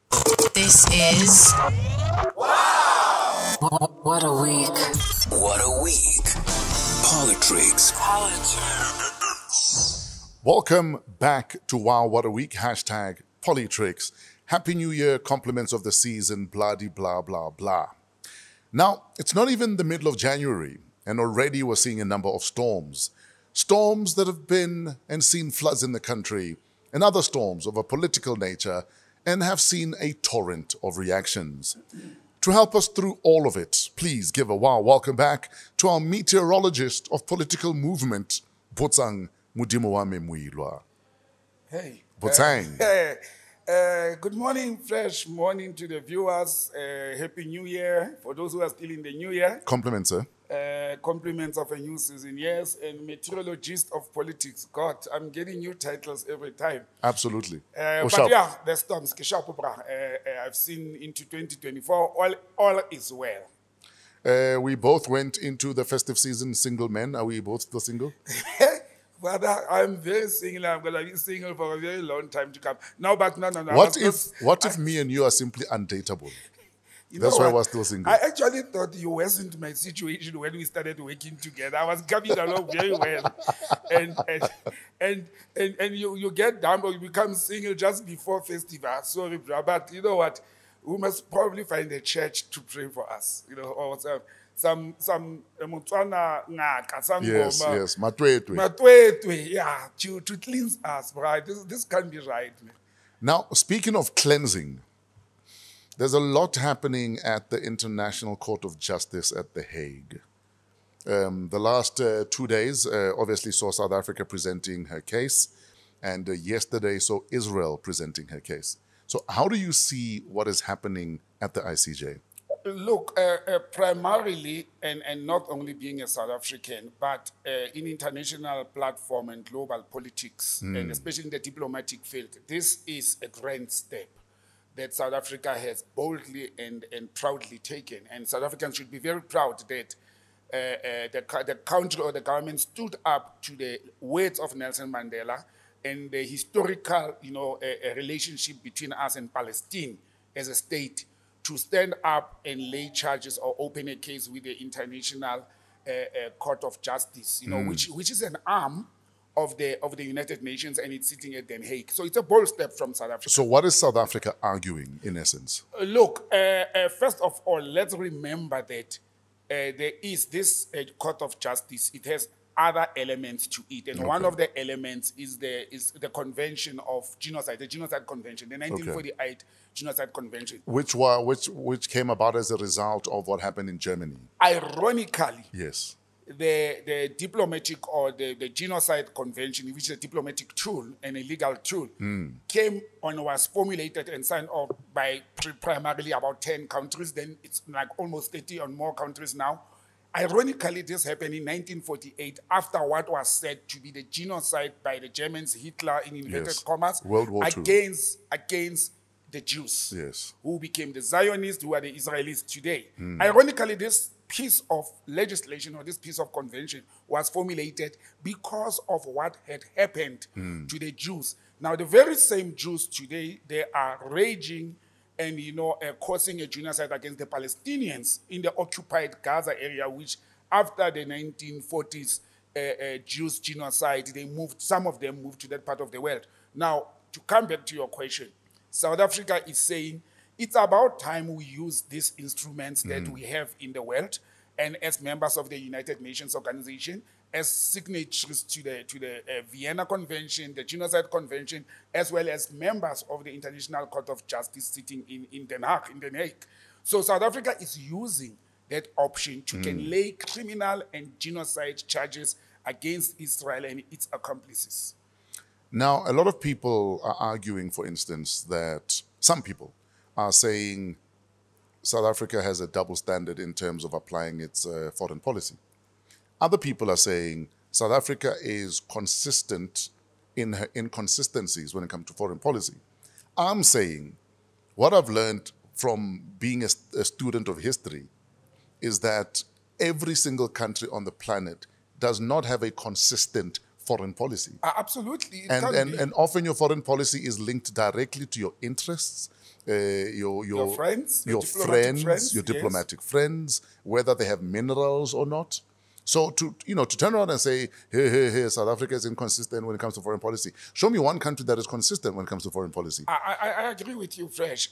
This is WAW! What a Week. What a Week. PoliTricks. Welcome back to WOW What a Week, hashtag PoliTricks. Happy New Year, compliments of the season, blah, blah, blah. Now, it's not even the middle of January, and already we're seeing a number of storms. Storms that have been and seen floods in the country, and other storms of a political nature, and have seen a torrent of reactions. To help us through all of it, please give a wow welcome back to our meteorologist of political movement, Botsang Modimowame Moiloa. Hey. Botsang. Good morning, fresh morning to the viewers. Happy New Year for those who are still in the New Year. Compliments, sir. Compliments of a new season, yes. And meteorologist of politics. God, I'm getting new titles every time. Absolutely. But yeah, the storms. I've seen into 2024, all is well. We both went into the festive season single men. Are we both still single? Brother, I'm very single. I'm going to be single for a very long time to come. No. What if me and you are simply undateable? That's why I was still single. I actually thought you worsened my situation when we started working together. I was coming along very well. And you get down or you become single just before festival. Sorry, bro. But you know what? We must probably find a church to pray for us. You know, or some Yes, matwetwe, yeah, to cleanse us, right? This can't be right, man. Now, speaking of cleansing, there's a lot happening at the International Court of Justice at The Hague. The last 2 days obviously saw South Africa presenting her case, and yesterday saw Israel presenting her case. So how do you see what is happening at the ICJ? Look, primarily, and not only being a South African, but in international platform and global politics, and especially in the diplomatic field, this is a grand step that South Africa has boldly and proudly taken. And South Africans should be very proud that the country or the government stood up to the words of Nelson Mandela and the historical, relationship between us and Palestine as a state, to stand up and lay charges or open a case with the International Court of Justice, which is an arm of the United Nations, and it's sitting at Den Haag. So it's a bold step from South Africa. So what is South Africa arguing, in essence? Look, first of all, let's remember that there is this Court of Justice. It has other elements to it, and one of the elements is the Convention of Genocide, the Genocide Convention, the 1948 Genocide Convention, which came about as a result of what happened in Germany. Ironically, yes, the diplomatic or the Genocide Convention, which is a diplomatic tool and a legal tool, came on, was formulated and signed off by primarily about 10 countries. Then it's like almost 30 or more countries now. Ironically, this happened in 1948 after what was said to be the genocide by the Germans, Hitler in inverted commas, World War II. against the Jews, yes, who became the Zionists, who are the Israelis today. Ironically, this piece of legislation or this piece of convention was formulated because of what had happened to the Jews. Now, the very same Jews today, they are raging and, causing a genocide against the Palestinians in the occupied Gaza area, which after the 1940s Jews genocide, some of them moved to that part of the world. Now, to come back to your question, South Africa is saying it's about time we use these instruments that we have in the world, and as members of the United Nations Organization, as signatories to the Vienna Convention, the Genocide Convention, as well as members of the International Court of Justice sitting in Den Haag. So South Africa is using that option to can lay criminal and genocide charges against Israel and its accomplices. Now, a lot of people are arguing, for instance, that some people are saying South Africa has a double standard in terms of applying its foreign policy. Other people are saying South Africa is consistent in her inconsistencies when it comes to foreign policy. I'm saying what I've learned from being a student of history is that every single country on the planet does not have a consistent foreign policy. Absolutely. And often your foreign policy is linked directly to your interests your friends, your friends, your diplomatic friends, whether they have minerals or not. So to turn around and say, hey, South Africa is inconsistent when it comes to foreign policy. Show me one country that is consistent when it comes to foreign policy. I agree with you, Fresh.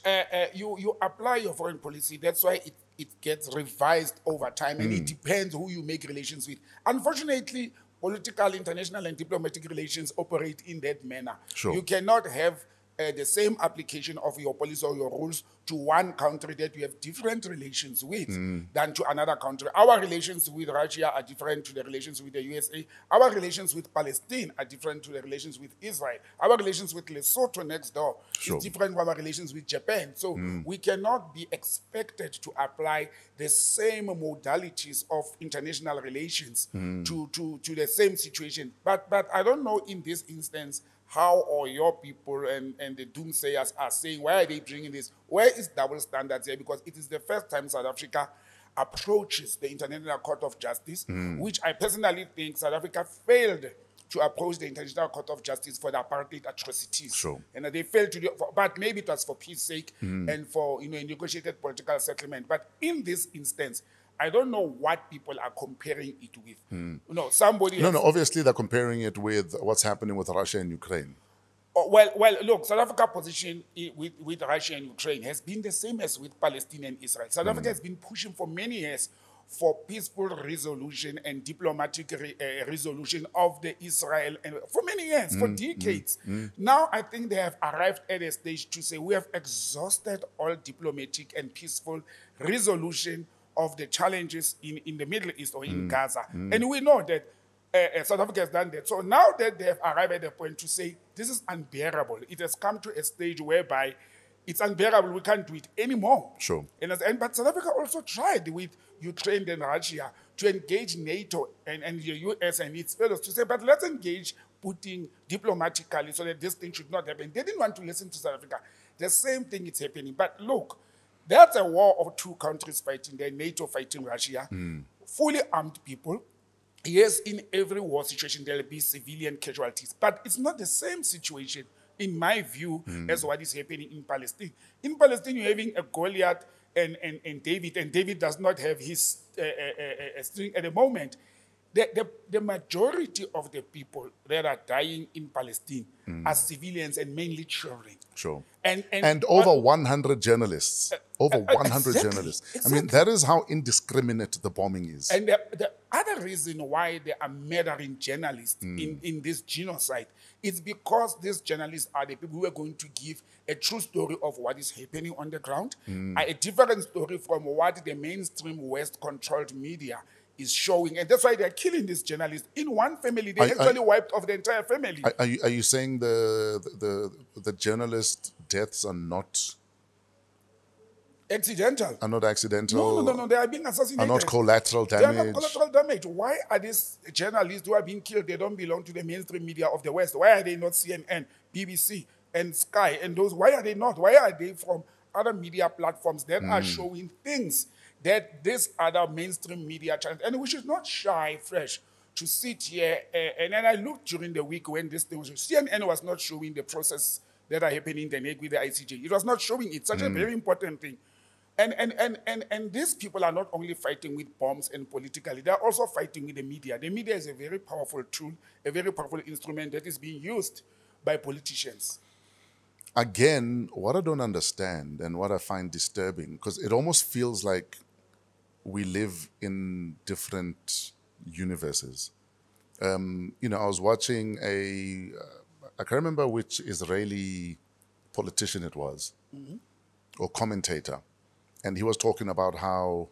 You apply your foreign policy. That's why it gets revised over time, and it depends who you make relations with. Unfortunately, political, international, and diplomatic relations operate in that manner. Sure. You cannot have the same application of your policy or your rules to one country that you have different relations with than to another country. Our relations with Russia are different to the relations with the USA. Our relations with Palestine are different to the relations with Israel. Our relations with Lesotho next door is different from our relations with Japan. So we cannot be expected to apply the same modalities of international relations to the same situation. But I don't know in this instance how or your people and the doomsayers are saying, why are they bringing this? Where is double standards here? Because it is the first time South Africa approaches the International Court of Justice, which I personally think South Africa failed to approach the International Court of Justice for the apartheid atrocities. Sure. And they failed to do it, but maybe it was for peace sake and for a negotiated political settlement. But in this instance, I don't know what people are comparing it with. Somebody. No, obviously they're comparing it with what's happening with Russia and Ukraine. Well, look, South Africa's position with Russia and Ukraine has been the same as with Palestine and Israel. South Africa has been pushing for many years for peaceful resolution and diplomatic resolution of the Israel, and for many years, for decades. Now, I think they have arrived at a stage to say we have exhausted all diplomatic and peaceful resolution of the challenges in the Middle East or in Gaza. And we know that South Africa has done that. So now that they have arrived at the point to say, this is unbearable. It has come to a stage whereby it's unbearable. We can't do it anymore. Sure. But South Africa also tried with Ukraine and Russia to engage NATO and the US and its fellows to say, but let's engage Putin diplomatically so that this thing should not happen. They didn't want to listen to South Africa. The same thing is happening. But look, that's a war of two countries fighting there, NATO fighting Russia, fully armed people. Yes, in every war situation, there will be civilian casualties, but it's not the same situation, in my view, as what is happening in Palestine. In Palestine, you're having a Goliath and David, and David does not have his string at the moment. The majority of the people that are dying in Palestine are civilians and mainly children. Sure. And over 100 journalists. Over 100 exactly, journalists. Exactly. I mean, that is how indiscriminate the bombing is. And the other reason why they are murdering journalists in this genocide is because these journalists are the people who are going to give a true story of what is happening on the ground, a different story from what the mainstream West-controlled media is showing. And that's why they're killing these journalists. In one family, they actually wiped off the entire family. Are you saying the journalist deaths are not accidental? Are not accidental? No. They are being assassinated. Are not collateral They damage? are not collateral damage. Why are these journalists who are being killed? They don't belong to the mainstream media of the West. Why are they not CNN, BBC, and Sky? And those, why are they not? Why are they from other media platforms that are showing things that these other mainstream media channels? And we should not shy, Fresh, to sit here. And then I looked during the week when this thing was, CNN was not showing the process that are happening in the Hague with the ICJ. It was not showing it. Such a very important thing. And these people are not only fighting with bombs and politically, they are also fighting with the media. The media is a very powerful tool, a very powerful instrument that is being used by politicians. Again, what I don't understand and what I find disturbing, because it almost feels like we live in different universes. I was watching I can't remember which Israeli politician it was, or commentator, and he was talking about how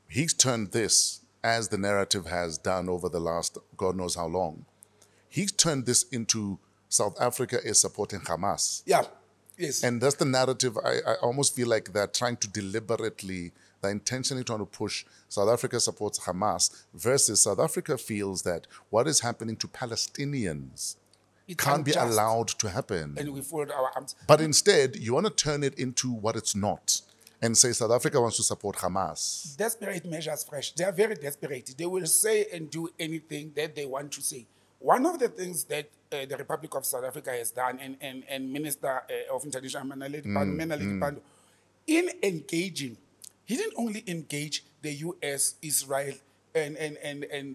he's turned this, as the narrative has done over the last God knows how long, he's turned this into South Africa is supporting Hamas. Yeah, yes. And that's the narrative. I almost feel like they're trying to deliberately, they're intentionally trying to push South Africa supports Hamas versus South Africa feels that what is happening to Palestinians can't be allowed to happen. And we fold our arms. But instead, you want to turn it into what it's not and say South Africa wants to support Hamas. Desperate measures, Fresh. They are very desperate. They will say and do anything that they want to say. One of the things that the Republic of South Africa has done, and Minister of International Menaledi Pandor, in engaging, he didn't only engage the US, Israel, and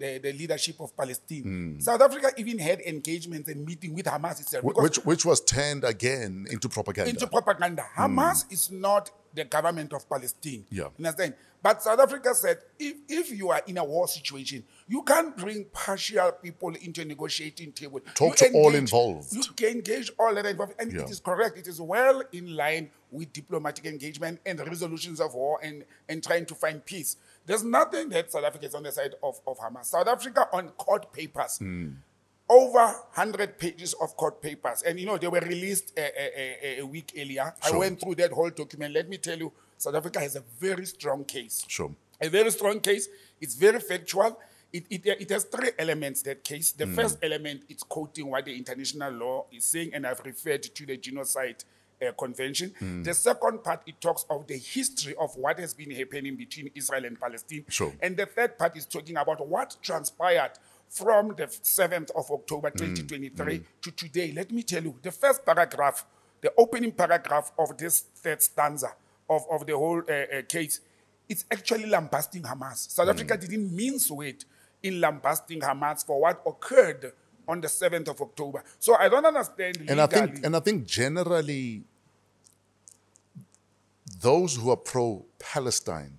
the leadership of Palestine. South Africa even had engagements and meeting with Hamas itself. Which was turned again into propaganda. Into propaganda. Hamas is not the government of Palestine. Yeah. Understand? But South Africa said, if you are in a war situation, you can't bring partial people into a negotiating table. Talk to all involved. You can engage all that involved. And it is correct. It is well in line with diplomatic engagement and resolutions of war and trying to find peace. There's nothing that South Africa is on the side of Hamas. South Africa on court papers, over 100 pages of court papers. And, they were released a week earlier. Sure. I went through that whole document. Let me tell you, South Africa has a very strong case. Sure. A very strong case. It's very factual. It has three elements, that case. The first element, it's quoting what the international law is saying, and I've referred to the Genocide Convention. The second part, it talks of the history of what has been happening between Israel and Palestine. Sure. And the third part is talking about what transpired from the 7th of October 2023 to today. Let me tell you, the first paragraph, the opening paragraph of this third stanza of the whole case, it's actually lambasting Hamas. South Africa didn't mince weight in lambasting Hamas for what occurred on the 7th of October. So I don't understand legally. And I think generally, those who are pro-Palestine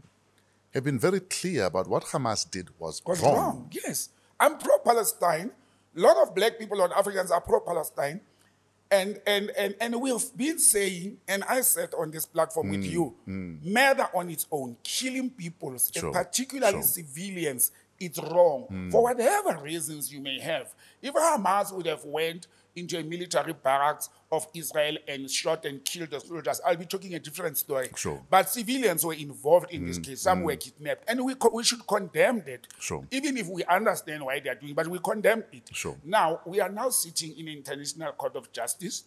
have been very clear about what Hamas did was wrong. Yes. I'm pro-Palestine. A lot of black people or Africans are pro-Palestine. And we've been saying, and I said on this platform with you, murder on its own, killing people, and particularly civilians, it's wrong. For whatever reasons you may have. If Hamas would have went into a military barracks of Israel and shot and killed the soldiers, I'll be talking a different story. Sure. But civilians were involved in this case. Some were kidnapped. And we should condemn that. Sure. Even if we understand why they are doing it, but we condemn it. Sure. Now, we are now sitting in an International Court of Justice,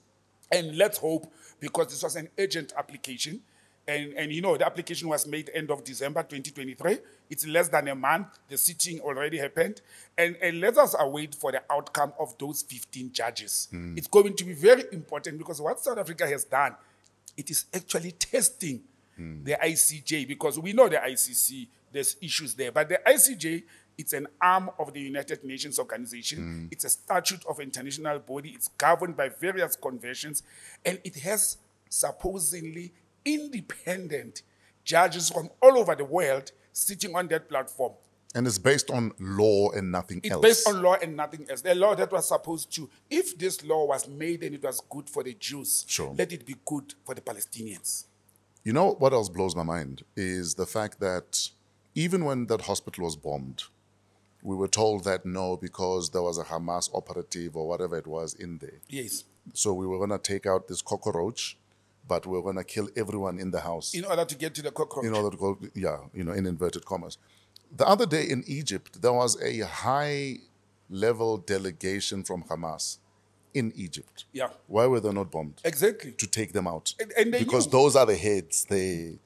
and let's hope, because this was an urgent application, and the application was made end of December 2023. It's less than a month. The sitting already happened. And let us await for the outcome of those 15 judges. It's going to be very important because what South Africa has done, it is actually testing the ICJ, because we know the ICC, there's issues there. But the ICJ, it's an arm of the United Nations Organization. It's a statute of international body. It's governed by various conventions. And it has supposedly independent judges from all over the world sitting on that platform. And it's based on law and nothing else. It's based on law and nothing else. The law that was supposed to, if this law was made and it was good for the Jews, let it be good for the Palestinians. You know what else blows my mind is the fact that even when that hospital was bombed, we were told that no, because there was a Hamas operative or whatever it was in there. Yes. So we were going to take out this cockroach, but we were going to kill everyone in the house. In order to get to the cockroach. In order to go, in inverted commas. The other day in Egypt, there was a high-level delegation from Hamas in Egypt. Yeah. Why were they not bombed? Exactly. To take them out. And they because knew. Those are the heads. They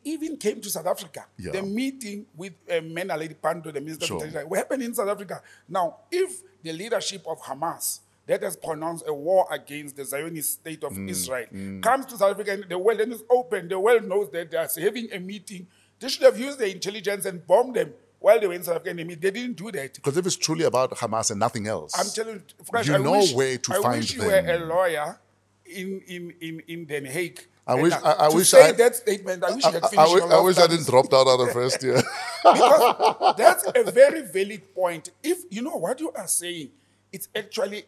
even came to South Africa. Yeah. The meeting with Menaledi Pandor, the Minister of Interior, what happened in South Africa. Now, if the leadership of Hamas that has pronounced a war against the Zionist state of Israel comes to South Africa and the world and is open, the world knows that they are having a meeting, they should have used their intelligence and bombed them while they were in South Africa. They didn't do that. Because if it's truly about Hamas and nothing else, I'm telling you, Fresh, where to find them. I wish you were a lawyer in Den Haag. I wish that statement. I wish you had finished. I wish I didn't drop out of the first year. Because that's a very valid point. If you know what you are saying, it's actually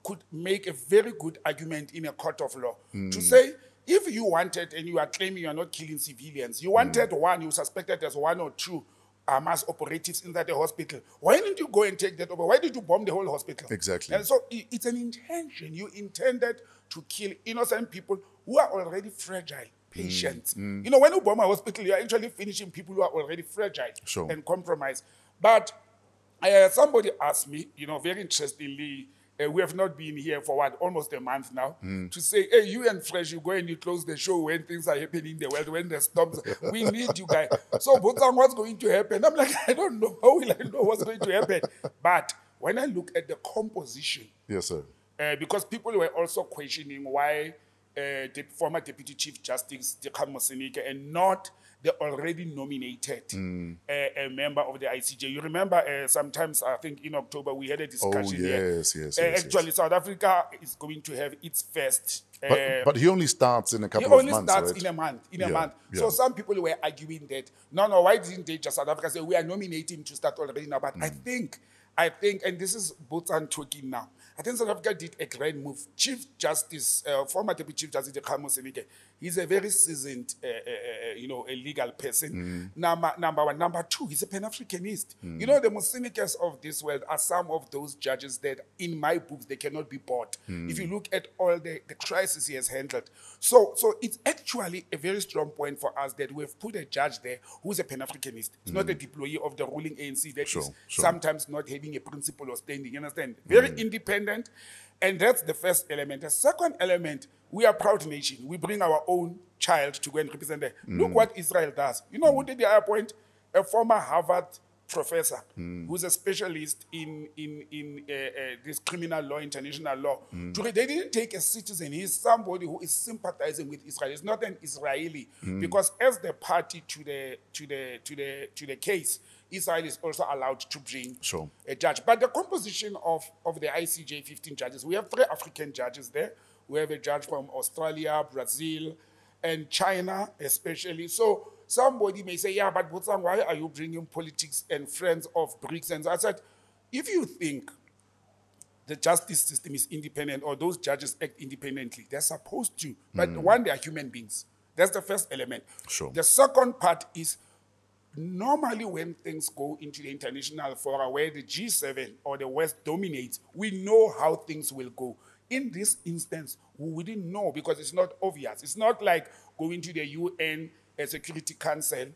could make a very good argument in a court of law to say, if you wanted and you are claiming you are not killing civilians, you wanted one, you suspected there's one or two Hamas operatives inside the hospital. Why didn't you go and take that over? Why did you bomb the whole hospital? Exactly. And so it's an intention. You intended to kill innocent people who are already fragile, patients. When you bomb a hospital, you're actually finishing people who are already fragile and compromised. But somebody asked me, very interestingly, we have not been here for almost a month now, to say, hey, you and Fresh, you go and you close the show when things are happening in the world, when the storms, we need you guys. So, Botsang, what's going to happen? I'm like, I don't know. How will I know what's going to happen? But when I look at the composition, Yes, sir. because people were also questioning why the former Deputy Chief Justice Dikgang Moseneke and not the already nominated a member of the ICJ. You remember sometimes, I think in October, we had a discussion here. Yes. Actually, South Africa is going to have its first. But he only starts in a He couple of only months, starts right? in a month. Yeah. So some people were arguing that, no, why didn't they just South Africa say, we are nominating to start already now? But I think, and this is Botsang talking now, I think South Africa did a great move. Chief Justice, former Deputy Chief Justice Dikgang Moseneke, he's a very seasoned, a legal person. Number one. Number two, he's a Pan-Africanist. You know, the Mosenekes of this world are some of those judges that, in my books, they cannot be bought. If you look at all the crisis he has handled. So it's actually a very strong point for us that we've put a judge there who's a Pan-Africanist. He's not a deployee of the ruling ANC that is sometimes not having a principle or standing. You understand? Very independent. And that's the first element. The second element, we are a proud nation. We bring our own child to go and represent them. Look what Israel does. You know who did they appoint? A former Harvard professor who's a specialist in this criminal law, international law. They didn't take a citizen. He's somebody who is sympathizing with Israel. He's not an Israeli because as the party to the case, Israel is also allowed to bring a judge. But the composition of the ICJ 15 judges, we have 3 African judges there. We have a judge from Australia, Brazil, and China especially. So somebody may say, yeah, but Botsang, why are you bringing politics and friends of BRICS? And so I said, if you think the justice system is independent or those judges act independently, they're supposed to. But one, they are human beings. That's the first element. The second part is, normally when things go into the international fora where the G7 or the West dominates, we know how things will go. In this instance, we didn't know because it's not obvious. It's not like going to the UN Security Council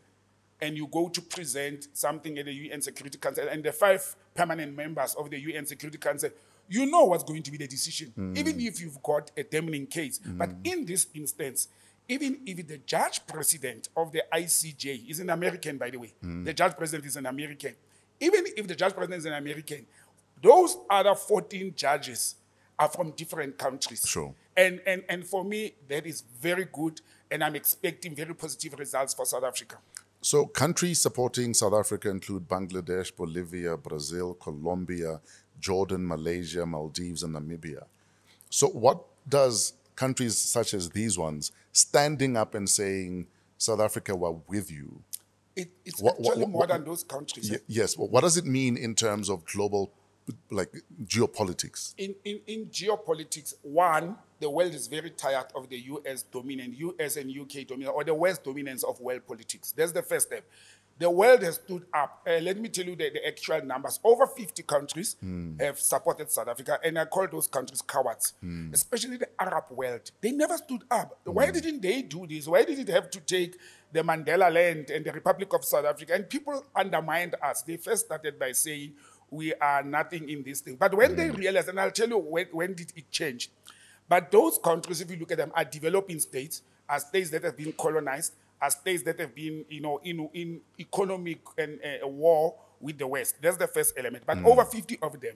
and you go to present something at the UN Security Council and the 5 permanent members of the UN Security Council, you know what's going to be the decision, even if you've got a damning case. But in this instance, even if the judge president of the ICJ is an American, by the way, the judge president is an American. Even if the judge president is an American, those other 14 judges are from different countries. And for me, that is very good, and I'm expecting very positive results for South Africa. So countries supporting South Africa include Bangladesh, Bolivia, Brazil, Colombia, Jordan, Malaysia, Maldives, and Namibia. So what does countries such as these ones standing up and saying, South Africa, we're with you? It's actually more than those countries. Yes. What does it mean in terms of global, like, geopolitics? In geopolitics, one, the world is very tired of the US dominant, US and UK dominant, or the West dominance of world politics. That's the first step. The world has stood up. Let me tell you the actual numbers. Over 50 countries have supported South Africa, and I call those countries cowards, especially the Arab world. They never stood up. Why didn't they do this? Why did it have to take the Mandela land and the Republic of South Africa? And people undermined us. They first started by saying, we are nothing in this thing. But when they realized, and I'll tell you when did it change. But those countries, if you look at them, are developing states, are states that have been colonized, are states that have been, in economic and war with the West. That's the first element. But over 50 of them.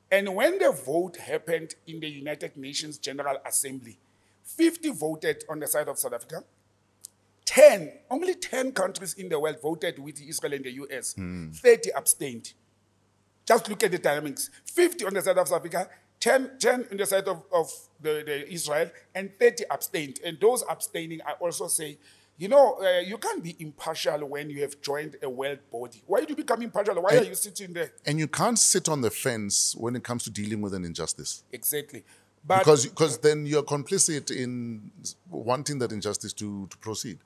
And when the vote happened in the United Nations General Assembly, 50 voted on the side of South Africa. Only 10 countries in the world voted with Israel and the US. 30 abstained. Just look at the dynamics. 50 on the side of South Africa, 10 on the side of the Israel, and 30 abstained. And those abstaining, I also say, you can't be impartial when you have joined a world body. Why do you become impartial? Why are you sitting there? And you can't sit on the fence when it comes to dealing with an injustice. Exactly. But, because then you're complicit in wanting that injustice to proceed.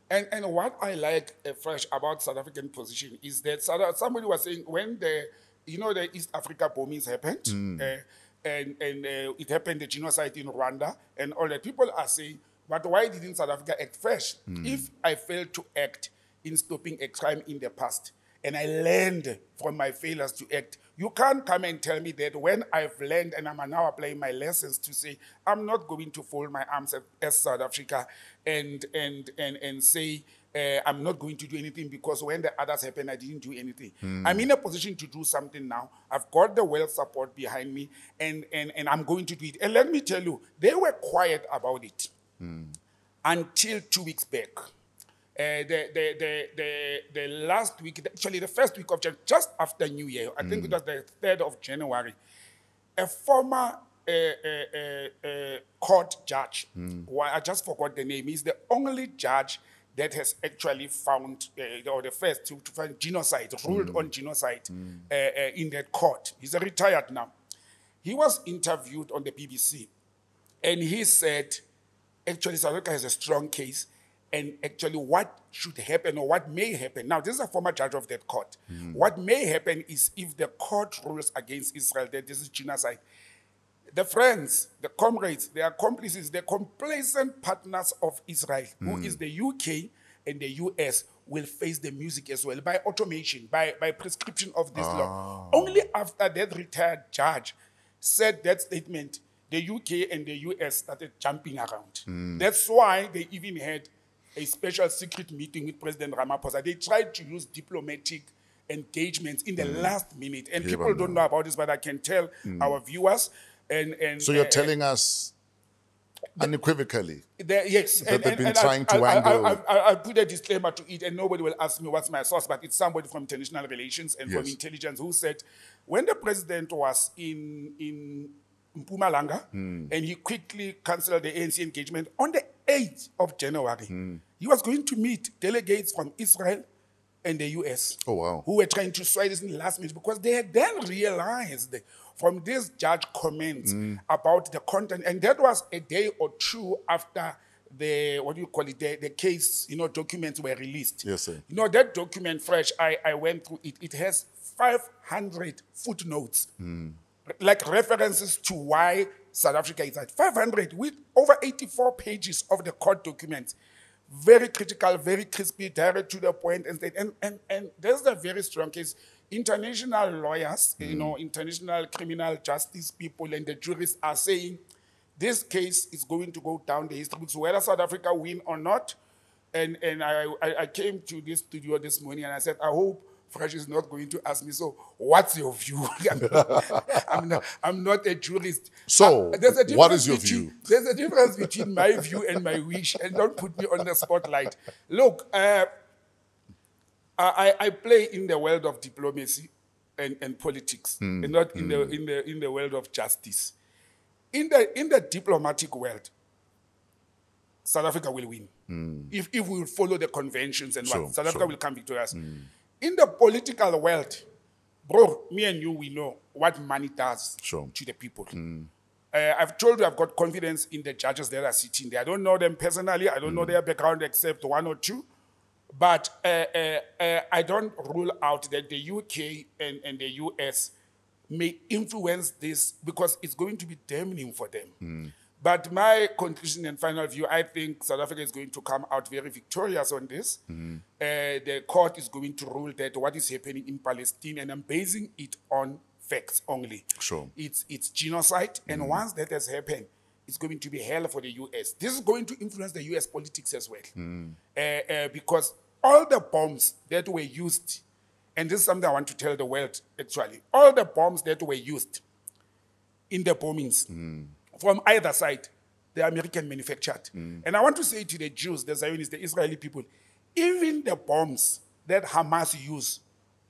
And what I like fresh about South African position is that somebody was saying when the East Africa bombings happened, and it happened, the genocide in Rwanda, and all that, people are saying, but why didn't South Africa act fresh? If I failed to act in stopping a crime in the past, and I learned from my failures to act, you can't come and tell me that when I've learned and I'm now applying my lessons to say, I'm not going to fold my arms as South Africa and say, I'm not going to do anything because when the others happened, I didn't do anything. I'm in a position to do something now. I've got the well support behind me, and I'm going to do it. And let me tell you, they were quiet about it until 2 weeks back. The last week, actually the first week of January, just after New Year, I think it was the 3rd of January, a former court judge, I just forgot the name, he's the only judge that has actually found, or the first to find genocide, ruled on genocide in that court. He's retired now. He was interviewed on the BBC, and he said, actually, South Africa has a strong case, and actually what should happen or what may happen. Now, this is a former judge of that court. What may happen is if the court rules against Israel that this is genocide, the friends, the comrades, the accomplices, the complacent partners of Israel, who is the UK and the US, will face the music as well by automation, by prescription of this law. Only after that retired judge said that statement, the UK and the US started jumping around. That's why they even had a special secret meeting with President Ramaphosa. They tried to use diplomatic engagements in the last minute. And people don't know about this, but I can tell our viewers. And so you're telling us unequivocally yes, that they've been trying to wangle. I'll put a disclaimer to it, and nobody will ask me what's my source, but it's somebody from international relations and from intelligence who said when the president was in Mpumalanga and he quickly cancelled the ANC engagement on the 8th of January, he was going to meet delegates from Israel and the US who were trying to sway this in the last minute because they had then realized from this judge comments about the content, and that was a day or two after the, what do you call it, the case, documents were released. Yes, sir. That document, Fresh, I went through it. It has 500 footnotes, like references to why South Africa is at 500 with over 84 pages of the court documents. Very critical, very crispy, direct to the point, and there's a very strong case. International lawyers, international criminal justice people and the jurists are saying this case is going to go down the history books, whether South Africa win or not. And I came to this studio this morning and I said, I hope Fresh is not going to ask me, so what's your view? I'm not a jurist. So, what is your view? There's a difference between my view and my wish, and don't put me on the spotlight. Look, I play in the world of diplomacy and politics, and not in the world of justice. In the diplomatic world, South Africa will win if we follow the conventions and what South Africa will come victorious. In the political world, bro, me and you, we know what money does to the people. I've told you I've got confidence in the judges that are sitting there. I don't know them personally. I don't know their background except one or two. But I don't rule out that the UK and the US may influence this because it's going to be damning for them. But my conclusion and final view, I think South Africa is going to come out very victorious on this. The court is going to rule that what is happening in Palestine, and I'm basing it on facts only. It's genocide, and once that has happened, it's going to be hell for the US. This is going to influence the US politics as well. Because all the bombs that were used, and this is something I want to tell the world actually, all the bombs that were used in the bombings from either side, they are American manufactured. And I want to say to the Jews, the Zionists, the Israeli people, even the bombs that Hamas use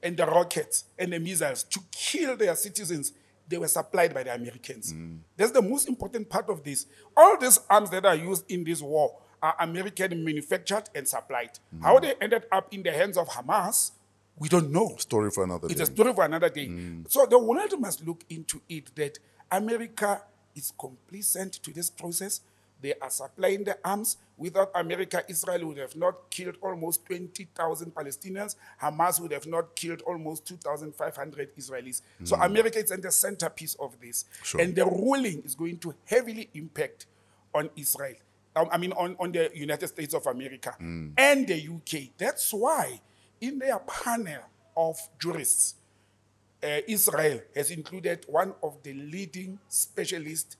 and the rockets and the missiles to kill their citizens, they were supplied by the Americans. That's the most important part of this. All these arms that are used in this war are American manufactured and supplied. How they ended up in the hands of Hamas, we don't know. Story for another day. It's a story for another day. So the world must look into it that America is complacent to this process. They are supplying the arms. Without America, Israel would have not killed almost 20,000 Palestinians. Hamas would have not killed almost 2,500 Israelis. So America is at the centerpiece of this. And the ruling is going to heavily impact on Israel. On the United States of America and the UK. That's why in their panel of jurists, Israel has included one of the leading specialists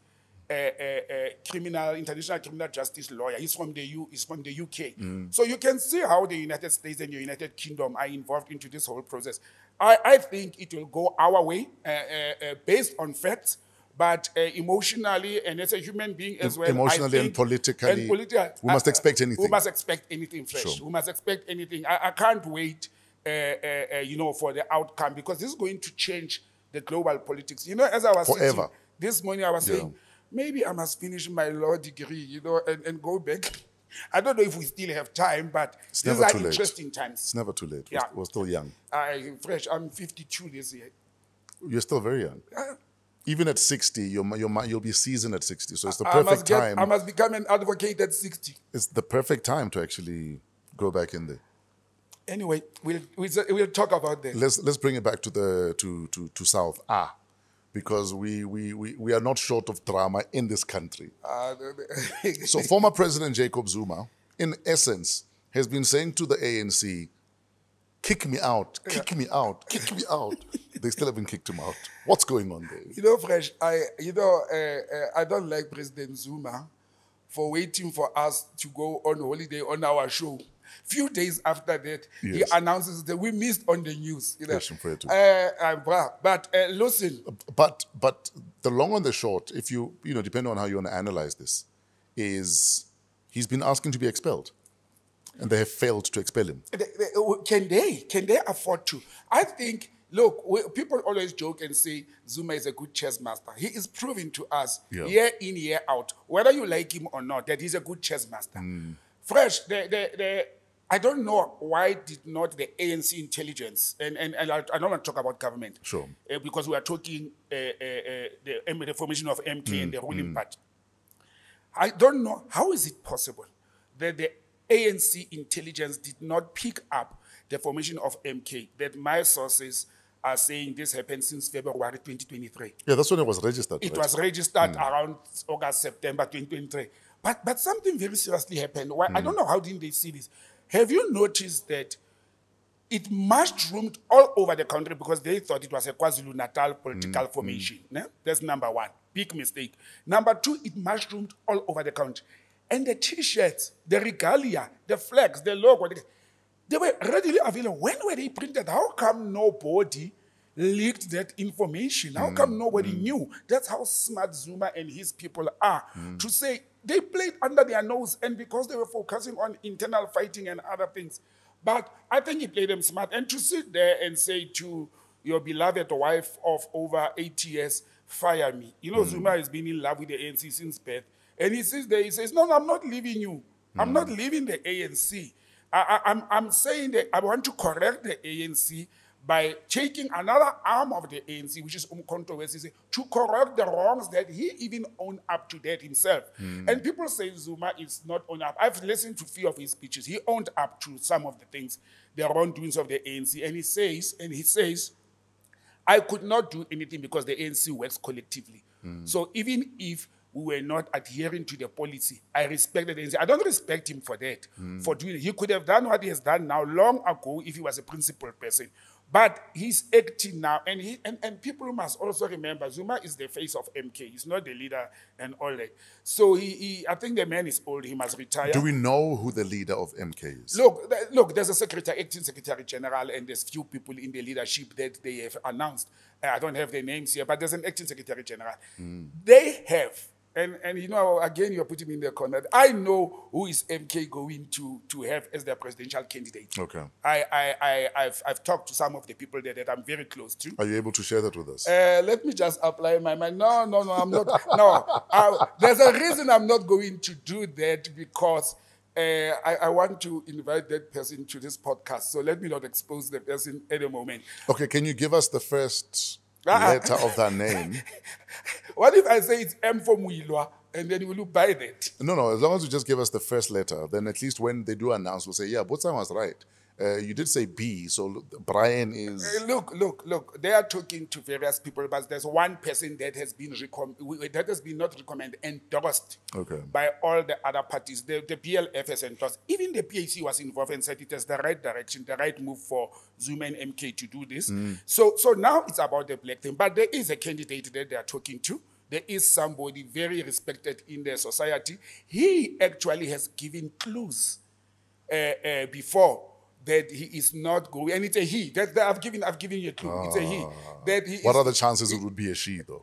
international criminal justice lawyer. He's from the UK. So you can see how the United States and the United Kingdom are involved into this whole process. I think it will go our way based on facts, but emotionally and as a human being as well. Emotionally and politically, we must expect anything. We must expect anything fresh. Sure. We must expect anything. I can't wait, for the outcome, because this is going to change the global politics. As I was Forever. sitting this morning, I was saying, maybe I must finish my law degree, and go back. I don't know if we still have time, but these are interesting times. It's never too late. Yeah. We're still young. I'm 52 this year. You're still very young. Even at 60, you'll be seasoned at 60. So it's the perfect time. I must become an advocate at 60. It's the perfect time to actually go back in there. Anyway, we'll talk about that. Let's bring it back to South. Because we are not short of drama in this country. So former President Jacob Zuma, in essence, has been saying to the ANC, kick me out, kick me out, kick me out. They still haven't kicked him out. What's going on there? Fresh, I don't like President Zuma for waiting for us to go on holiday on our show. Few days after that, he announces that we missed on the news. But listen. But the long and the short, if depending on how you want to analyze this, is he's been asking to be expelled. And they have failed to expel him. Can they afford to? I think, look, people always joke and say Zuma is a good chess master. He is proving to us, year in, year out, whether you like him or not, that he's a good chess master. Fresh, I don't know why did not the ANC intelligence, and I don't want to talk about government, sure, because we are talking the formation of MK and the ruling party. I don't know, how is it possible that the ANC intelligence did not pick up the formation of MK, that my sources are saying this happened since February 2023. Yeah, that's when it was registered. It was registered around August, September 2023. But something very seriously happened. Why? I don't know, how didn't they see this? Have you noticed that it mushroomed all over the country because they thought it was a KwaZulu-Natal political formation? That's number one. Big mistake. Number two, it mushroomed all over the country. And the T-shirts, the regalia, the flags, the logo, they were readily available. When were they printed? How come nobody leaked that information? How come nobody knew? That's how smart Zuma and his people are. To say they played under their nose, and because they were focusing on internal fighting and other things. But I think he played them smart. And to sit there and say to your beloved wife of over 80 years, fire me. Zuma has been in love with the ANC since birth. And he sits there, he says, no, I'm not leaving you. I'm not leaving the ANC. I'm saying that I want to correct the ANC by taking another arm of the ANC, which is Umkhonto Wesizwe, to correct the wrongs that he even owned up to that himself. And people say Zuma is not owned up. I've listened to a few of his speeches. He owned up to some of the things, the wrongdoings of the ANC. And he says, I could not do anything because the ANC works collectively. So even if we were not adhering to the policy, I respect the ANC. I don't respect him for that, for doing it. He could have done what he has done now long ago if he was a principled person. But he's acting now, and people must also remember, Zuma is the face of MK. He's not the leader and all that. So I think the man is old. He must retire. Do we know who the leader of MK is? Look, there's a acting secretary general, and there's few people in the leadership that they have announced. I don't have their names here, but there's an acting secretary general. They have. And again, you're putting me in the corner. I know who is MK going to have as their presidential candidate. Okay. I've talked to some of the people there that I'm very close to. Are you able to share that with us? Let me just apply my mind. No, I'm not. No, there's a reason I'm not going to do that, because I want to invite that person to this podcast. So let me not expose the person at the moment. Okay, can you give us the first letter of that name? What if I say it's M for Moiloa, and then will you buy that? No, as long as you just give us the first letter, then at least when they do announce, we'll say, yeah, Botsang was right. You did say B, so Brian is... Look, they are talking to various people, but there's one person that has been not recommended, endorsed by all the other parties. The PLF has endorsed. Even the PAC was involved and said it is the right direction, the right move for Zuma and MK to do this. So now it's about the black thing. But there is a candidate that they are talking to. there is somebody very respected in the society. He actually has given clues before that he is not going, and it's a he. I've given you a clue. It's a he. That he What is, are the chances it would be a she, though?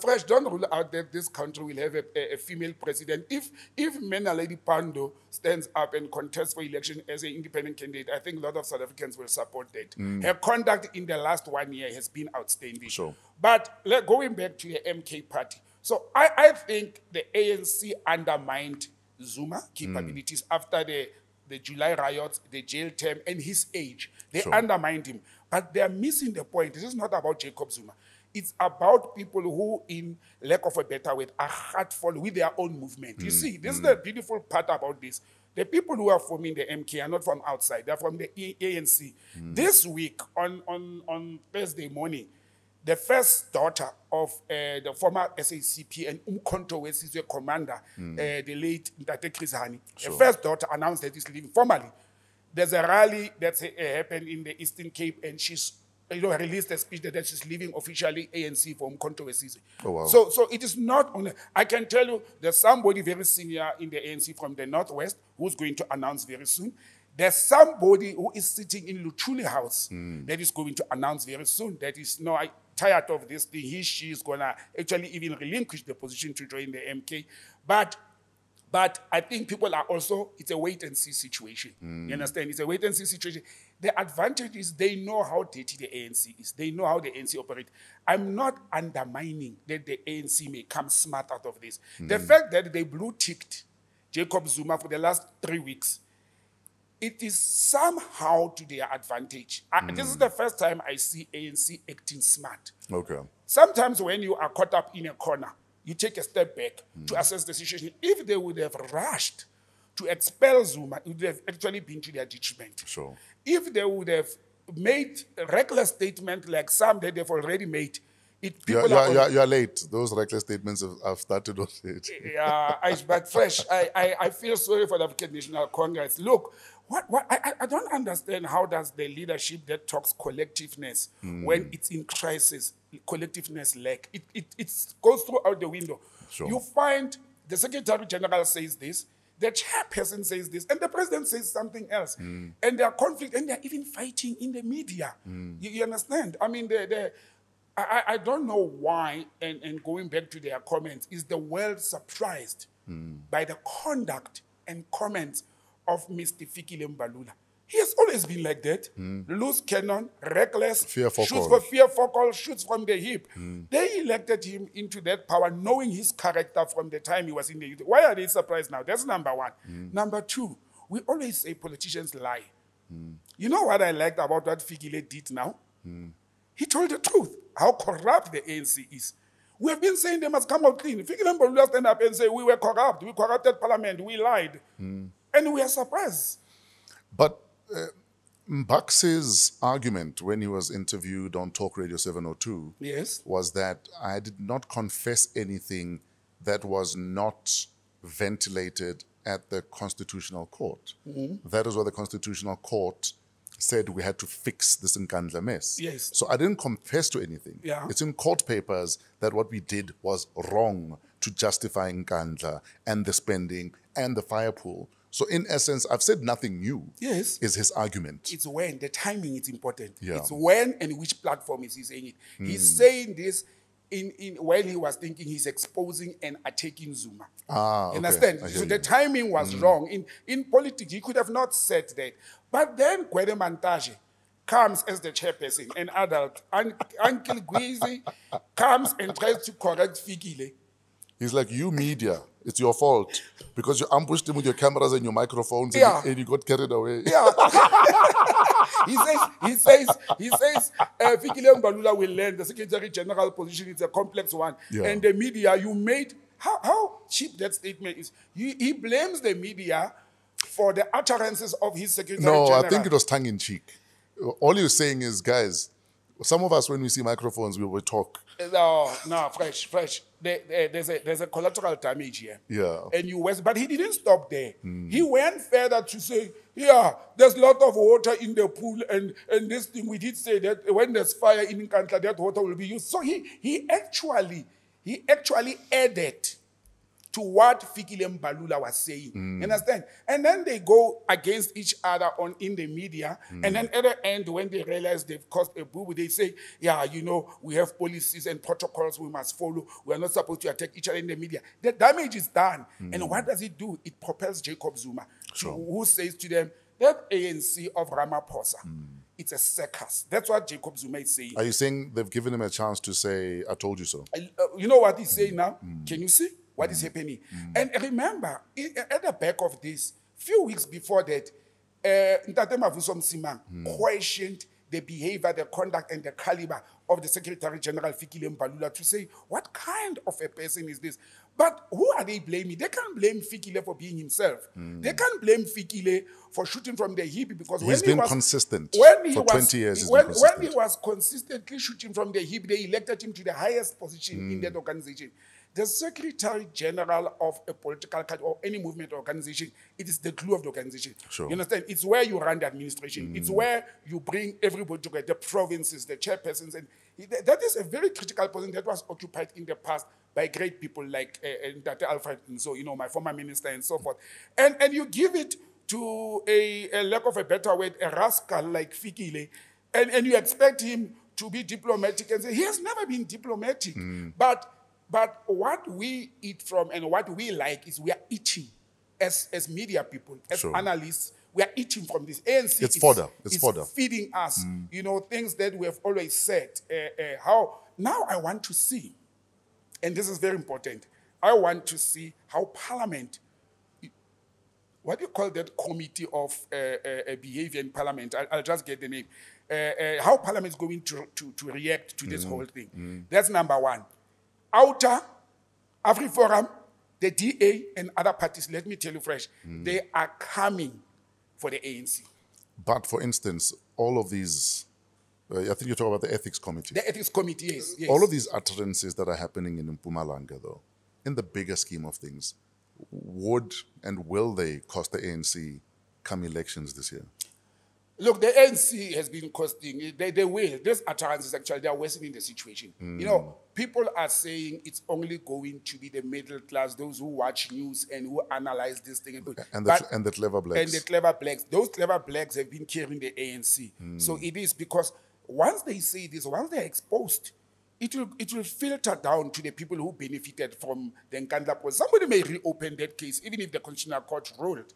Fresh, don't rule out that this country will have a female president. If Lady Pando stands up and contests for election as an independent candidate, I think a lot of South Africans will support that. Her conduct in the last 1 year has been outstanding. Sure. But going back to the MK party, so I think the ANC undermined Zuma capabilities after the July riots, the jail term, and his age. They undermined him. But they are missing the point. This is not about Jacob Zuma. It's about people who, in lack of a better word, are heartful with their own movement. You see, this is the beautiful part about this. The people who are forming the MK are not from outside. They're from the ANC. This week, on Thursday morning, the first daughter of the former SACP and Umkhonto Wesizwe commander, the late Ntate Chris Hani, the first daughter announced that he's leaving formally. There's a rally that's happened in the Eastern Cape, and she's released a speech that she's leaving officially ANC for Umkhonto Wesizwe. Oh, wow. So it is not only, I can tell you there's somebody very senior in the ANC from the Northwest who's going to announce very soon. There's somebody who is sitting in Luthuli House that is going to announce very soon that is tired of this thing. She is going to actually even relinquish the position to join the MK. But I think people are also, it's a wait-and-see situation. You understand? It's a wait-and-see situation. The advantage is they know how dirty the ANC is. They know how the ANC operates. I'm not undermining that the ANC may come smart out of this. The fact that they blue-ticked Jacob Zuma for the last 3 weeks, it is somehow to their advantage. This is the first time I see ANC acting smart. Okay. Sometimes when you are caught up in a corner, you take a step back to assess the situation. If they would have rushed to expel Zuma, it would have actually been to their detriment. Sure. If they would have made a reckless statement like some that they've already made, you're late. Those reckless statements have started already. But Fresh, I feel sorry for the African National Congress. Look, I don't understand how does the leadership that talks collectiveness when it's in crisis, collectiveness lack. It goes through out the window. Sure. You find the Secretary General says this, the chairperson says this, and the president says something else. And there are conflict, and they're even fighting in the media. You understand? I mean, I don't know why, and going back to their comments, is the world surprised by the conduct and comments of Mr. Fikile Mbalula. He has always been like that. Loose cannon, reckless, shoots for fear focal, shoots from the hip. They elected him into that power knowing his character from the time he was in the youth. Why are they surprised now? That's number one. Number two, we always say politicians lie. You know what I liked about what Fikile did now? He told the truth, how corrupt the ANC is. We have been saying they must come out clean. Fikile Mbalula stand up and say, we were corrupt, we corrupted parliament, we lied. And we are surprised. But Mbax's argument when he was interviewed on Talk Radio 702 was that I did not confess anything that was not ventilated at the Constitutional Court. That is what the Constitutional Court said we had to fix this Nkandla mess. So I didn't confess to anything. It's in court papers that what we did was wrong to justify Nkandla and the spending and the fire pool. So in essence, I've said nothing new, is his argument. It's when, the timing is important. Yeah. It's when and which platform is he saying it. He's saying this while he was thinking he's exposing and attacking Zuma. Understand? So the timing was wrong. In politics, he could have not said that. But then Gwede Mantashe comes as the chairperson, an adult. Uncle Gwizi comes and tries to correct Fikile. He's like, you media, it's your fault because you ambushed him with your cameras and your microphones and you got carried away. He says, Fikile Mbalula will learn the Secretary General position is a complex one. And the media, you made, how cheap that statement is. He blames the media for the utterances of his Secretary General. No, I think it was tongue-in-cheek. All you're saying is, guys, some of us, when we see microphones, we will talk. No, fresh. There's a collateral damage here. And but he didn't stop there. He went further to say, there's a lot of water in the pool, and this thing we did say that when there's fire in Nkandla, that water will be used. So he actually he actually added to what Fikile Mbalula was saying. You understand? And then they go against each other in the media. And then at the end, when they realize they've caused a boo-boo, they say, yeah, you know, we have policies and protocols we must follow. We are not supposed to attack each other in the media. The damage is done. And what does it do? It propels Jacob Zuma, who says to them, that ANC of Ramaphosa, it's a circus. That's what Jacob Zuma is saying. Are you saying they've given him a chance to say, I told you so? You know what he's saying now? Can you see what is happening? And remember, at the back of this, few weeks before that, Ntate Mavuso Msimang questioned the behavior, the conduct, and the caliber of the Secretary General Fikile Mbalula to say, what kind of a person is this? But who are they blaming? They can't blame Fikile for being himself. They can't blame Fikile for shooting from the hip because he's been consistent for 20 years. When he was consistently shooting from the hip, they elected him to the highest position in that organization. The Secretary General of a political party or any movement or organization, it is the glue of the organization. Sure. You understand? It's where you run the administration. It's where you bring everybody together, the provinces, the chairpersons. And that is a very critical position that was occupied in the past by great people like Ntate Alfred Nzo, you know, my former minister and so forth. And you give it to a lack of a better word, a rascal like Fikile, and you expect him to be diplomatic and say, he has never been diplomatic. But what we eat from and what we like is we are eating as media people, as analysts. We are eating from this. ANC it's fodder. It's fodder. Feeding us, you know, things that we have always said. How now I want to see, and this is very important. I want to see how Parliament, what do you call that committee of behavior in Parliament? I'll just get the name. How Parliament is going to react to this whole thing. That's number one. Outer, AfriForum, the DA, and other parties, let me tell you fresh, they are coming for the ANC. But for instance, all of these, I think you talk about the ethics committee. The ethics committee, yes. All of these utterances that are happening in Mpumalanga, though, in the bigger scheme of things, would and will they cost the ANC come elections this year? Look, the ANC has been costing, they will. These utterances, actually, they are worsening the situation. You know, people are saying it's only going to be the middle class, those who watch news and who analyze this thing. And the clever blacks. And the clever blacks. Those clever blacks have been carrying the ANC. So it is because once they say this, once they're exposed, it will filter down to the people who benefited from the Nkandla process. Somebody may reopen that case, even if the Constitutional Court ruled.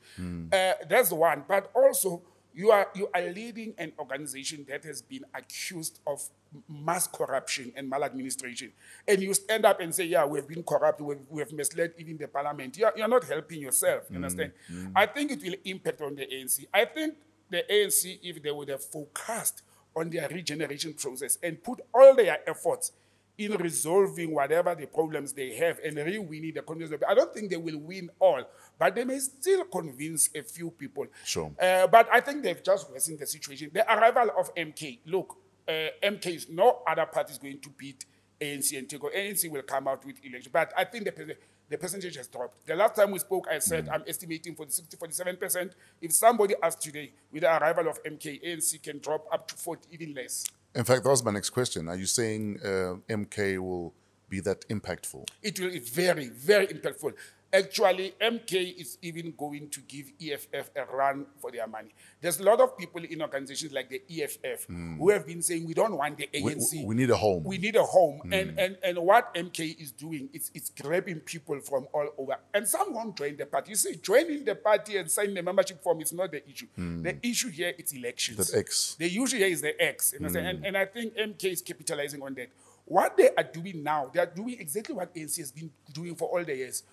That's one. But also, you are leading an organization that has been accused of mass corruption and maladministration. And you stand up and say, yeah, we've been corrupt, we have misled even the parliament. You're not helping yourself, you understand? I think it will impact on the ANC. I think the ANC, if they would have focused on their regeneration process and put all their efforts in resolving whatever the problems they have and re-winning the confidence. I don't think they will win all, but they may still convince a few people. Sure. But I think they've just worsened the situation. The arrival of MK, look, MK is no other party is going to beat ANC and take over. ANC will come out with election, but I think the percentage has dropped. The last time we spoke, I said I'm estimating for the 47%. If somebody asks today, with the arrival of MK, ANC can drop up to 40, even less. In fact, that was my next question. Are you saying MK will be that impactful? It will be very, very impactful. Actually, MK is even going to give EFF a run for their money. There's a lot of people in organizations like the EFF who have been saying, we don't want the ANC. We need a home. We need a home. And what MK is doing, it's grabbing people from all over. And some won't join the party. You see, joining the party and signing the membership form is not the issue. The issue here is elections. The X. The issue here is the X. And I think MK is capitalizing on that. What they are doing now, they are doing exactly what ANC has been doing for all the years.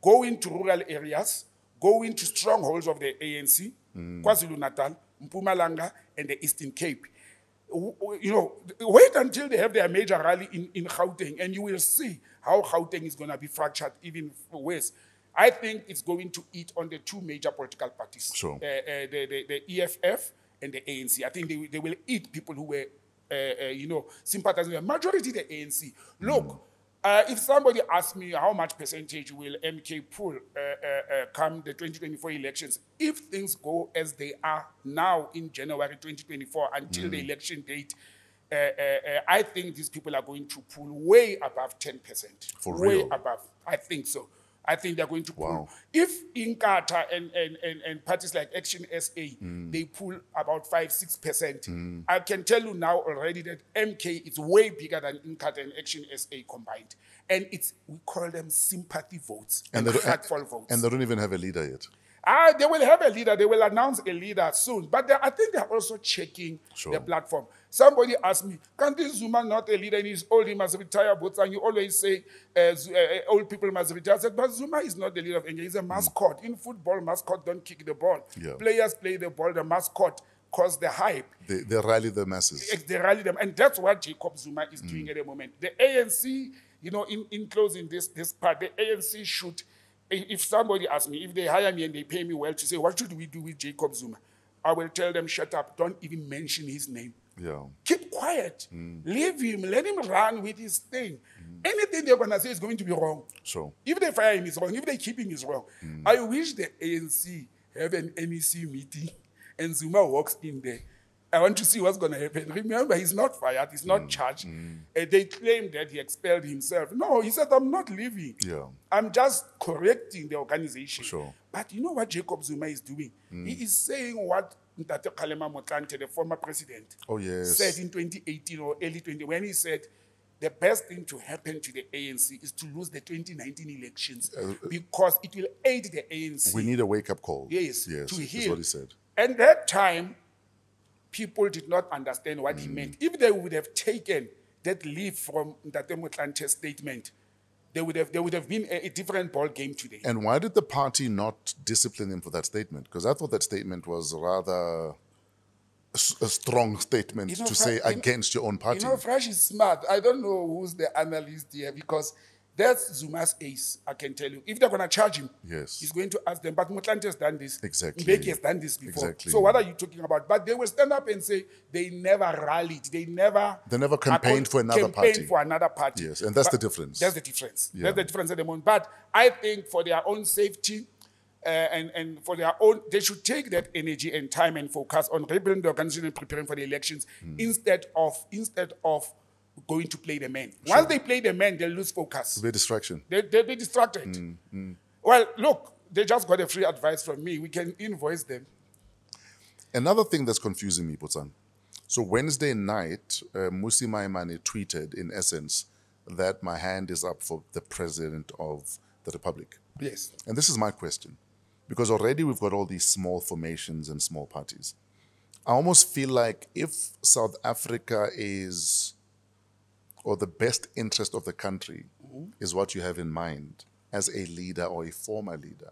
Go into rural areas, go into strongholds of the ANC, KwaZulu-Natal, Mpumalanga, and the Eastern Cape. You know, wait until they have their major rally in Gauteng, and you will see how Gauteng is going to be fractured even worse. I think it's going to eat on the two major political parties, sure. The EFF and the ANC. I think they will eat people who were, sympathizing. The majority the ANC. Look, if somebody asks me how much percentage will MK pull come the 2024 elections, if things go as they are now in January 2024 until the election date, I think these people are going to pull way above 10%. For way real? above. I think so. I think they're going to pull. Wow. If Inkatha and parties like Action SA, they pull about 5-6%, I can tell you now already that MK is way bigger than Inkatha and Action SA combined. And we call them sympathy votes and hurtful votes. And they don't even have a leader yet. They will have a leader. They will announce a leader soon. But I think they're also checking the platform. Somebody asked me, can't this Zuma not a leader and he's old, he must retire? Botsang, you always say old people must retire. I said, but Zuma is not the leader of England. He's a mascot. In football, mascot don't kick the ball. Yeah. Players play the ball. The mascot cause the hype. They rally the masses. They rally them. And that's what Jacob Zuma is doing at the moment. The ANC, you know, in closing this part, the ANC should... If somebody asks me, if they hire me and they pay me well to say, what should we do with Jacob Zuma? I will tell them, shut up. Don't even mention his name. Yeah. Keep quiet. Leave him. Let him run with his thing. Anything they're going to say is going to be wrong. Sure. If they fire him, it's wrong. If they keep him, it's wrong. I wish the ANC have an NEC meeting and Zuma walks in there. I want to see what's going to happen. Remember, he's not fired. He's not charged. They claim that he expelled himself. No, he said, I'm not leaving. Yeah. I'm just correcting the organization. Sure. But you know what Jacob Zuma is doing? He is saying what Ntate Kgalema Motlanthe, the former president, said in 2018 or early 20, when he said, the best thing to happen to the ANC is to lose the 2019 elections because it will aid the ANC. We need a wake-up call. Yes, to heal. That's what he said. And that time, people did not understand what he meant. If they would have taken that leaf from Ntate Motlanthe's statement, there would have been a different ball game today. And why did the party not discipline him for that statement? Because I thought that statement was rather a strong statement to say against your own party. You know, Fresh is smart. I don't know who's the analyst here because that's Zuma's ace, I can tell you. If they're going to charge him, he's going to ask them. But Motlanthe has done this. Exactly. Mbeki has done this before. Exactly. So what are you talking about? But they will stand up and say they never rallied. They never campaigned for another party. Yes, and that's the difference. That's the difference. Yeah. That's the difference at the moment. But I think for their own safety and for their own, they should take that energy and time and focus on rebuilding the organization and preparing for the elections instead of going to play the man. Once they play the man, they'll lose focus. It'll be a distraction. They'll be distracted. Well, look, they just got a free advice from me. We can invoice them. Another thing that's confusing me, Botsang. So Wednesday night, Musi Maimane tweeted, in essence, that my hand is up for the president of the Republic. Yes. And this is my question. Because already we've got all these small formations and small parties. I almost feel like if South Africa is... or the best interest of the country is what you have in mind as a leader or a former leader,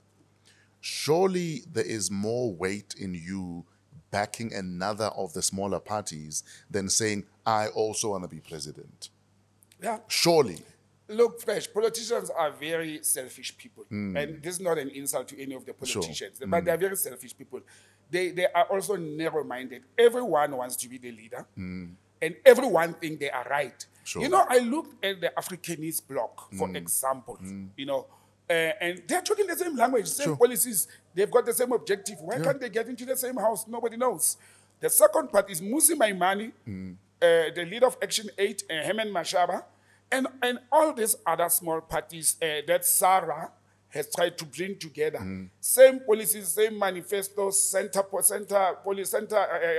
surely there is more weight in you backing another of the smaller parties than saying, I also want to be president. Yeah. Surely. Look, Fresh, politicians are very selfish people. And this is not an insult to any of the politicians, but they're very selfish people. They are also narrow-minded. Everyone wants to be the leader, and everyone thinks they are right. Sure. You know, I looked at the Africanist bloc, for example, you know, and they're talking the same language, same policies. They've got the same objective. Why can't they get into the same house? Nobody knows. The second part is Musi Maimane, the leader of Action 8, Herman Mashaba, and all these other small parties that Sarah has tried to bring together. Same policies, same manifestos, center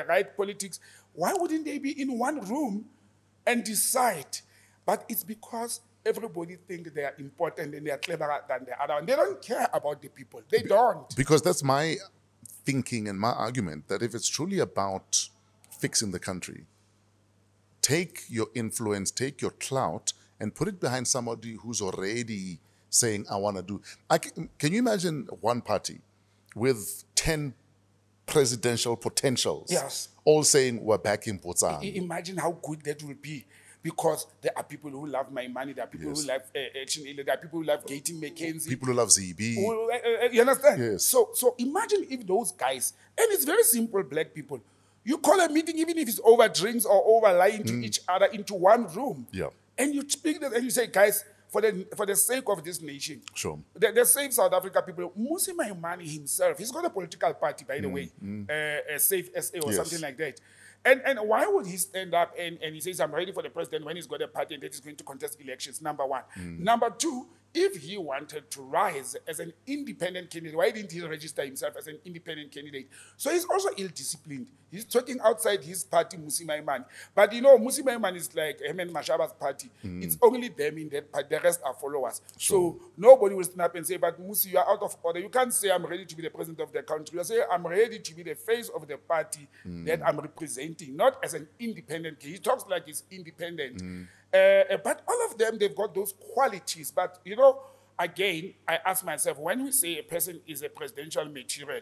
right politics. Why wouldn't they be in one room and decide? But it's because everybody thinks they are important and they are cleverer than the other. And they don't care about the people. They don't. Because that's my thinking and my argument, that if it's truly about fixing the country, take your influence, take your clout, and put it behind somebody who's already saying, I want to do. Can you imagine one party with 10 presidential potentials, all saying we're backing Botsang? Imagine how good that will be. Because there are people who love my money, there are people who love Action, there are people who love Gating McKenzie. People who love ZB. You understand? Yes. So imagine if those guys, and it's very simple, black people, you call a meeting, even if it's over drinks or over lying to each other, into one room. Yeah. And you speak that and you say, guys, for the sake of this nation, the same South Africa people, Musi Maimane himself, he's got a political party, by the way, Safe SA or something like that. And why would he stand up and he says, I'm ready for the president when he's got a party that is going to contest elections, number one. Number two, if he wanted to rise as an independent candidate, why didn't he register himself as an independent candidate? So he's also ill-disciplined. He's talking outside his party, Musi Maimane. But you know, Musi Maimane is like Herman Mashaba's party. It's only them in that party. The rest are followers. So nobody will stand up and say, but Musi, you are out of order. You can't say, I'm ready to be the president of the country. You say, I'm ready to be the face of the party that I'm representing, not as an independent. He talks like he's independent. But all of them, they've got those qualities. But, you know, again, I ask myself, when we say a person is a presidential material,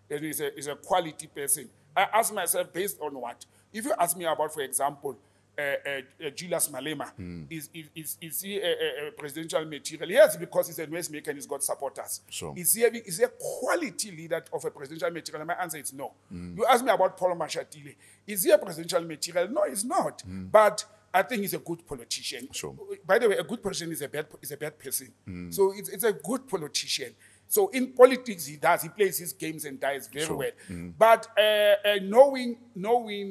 that is a quality person, I ask myself, based on what? If you ask me about, for example, Julius Malema, is he a presidential material? Yes, because he's a noisemaker and he's got supporters. Sure. Is he a quality leader of a presidential material? And my answer is no. You ask me about Paul Mashatile. Is he a presidential material? No, he's not. But I think he's a good politician. Sure. By the way, a good politician is a bad person. So it's a good politician. So in politics, he plays his games and dies very well. But knowing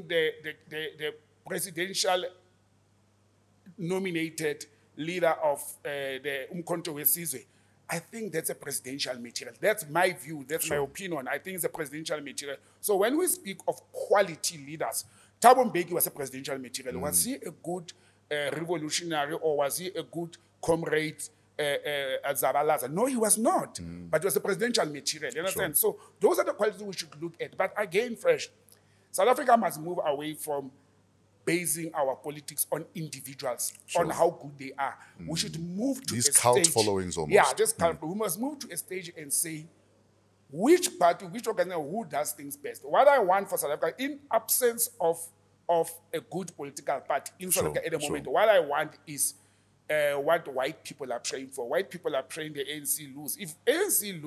the presidential nominated leader of the Umkhonto weSizwe, I think that's a presidential material. That's my view. That's my opinion. I think it's a presidential material. So when we speak of quality leaders, Thabo Mbeki was a presidential material. Was he a good revolutionary, or was he a good comrade at Zabalaza? No, he was not. But he was a presidential material. You understand? So those are the qualities we should look at. But again, Fresh, South Africa must move away from basing our politics on individuals, on how good they are. We should move to these a cult stage. followings almost. Yeah, just cult. We must move to a stage and say, which party, which organization, who does things best? What I want for South Africa, in absence of a good political party in South Africa at the moment, what I want is what white people are praying for. White people are praying the ANC lose. If ANC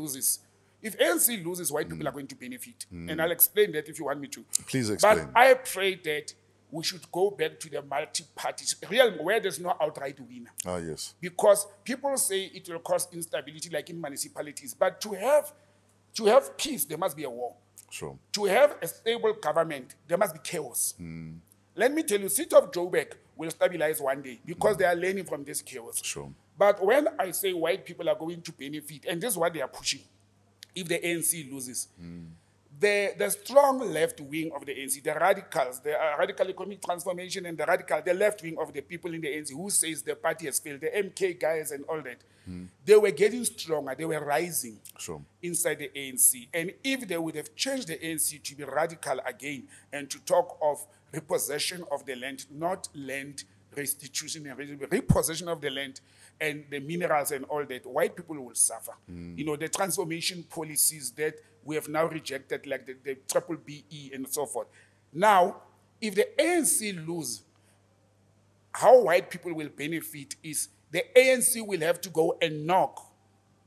loses, white people are going to benefit. And I'll explain that if you want me to. Please explain. But I pray that we should go back to the multi-party realm where there's no outright winner. Ah, yes. Because people say it will cause instability like in municipalities. But to have peace, there must be a war. Sure. To have a stable government, there must be chaos. Let me tell you, City of Joburg will stabilize one day because they are learning from this chaos. Sure. But when I say white people are going to benefit, and this is what they are pushing, if the ANC loses, the strong left wing of the ANC, the radicals, the radical economic transformation and the left wing of the people in the ANC who says the party has failed, the MK guys and all that, they were getting stronger, they were rising inside the ANC. And if they would have changed the ANC to be radical again and to talk of repossession of the land, not land restitution and repossession of the land and the minerals and all that, white people will suffer. You know, the transformation policies that we have now rejected, like the triple BE and so forth. Now, if the ANC lose, how white people will benefit is the ANC will have to go and knock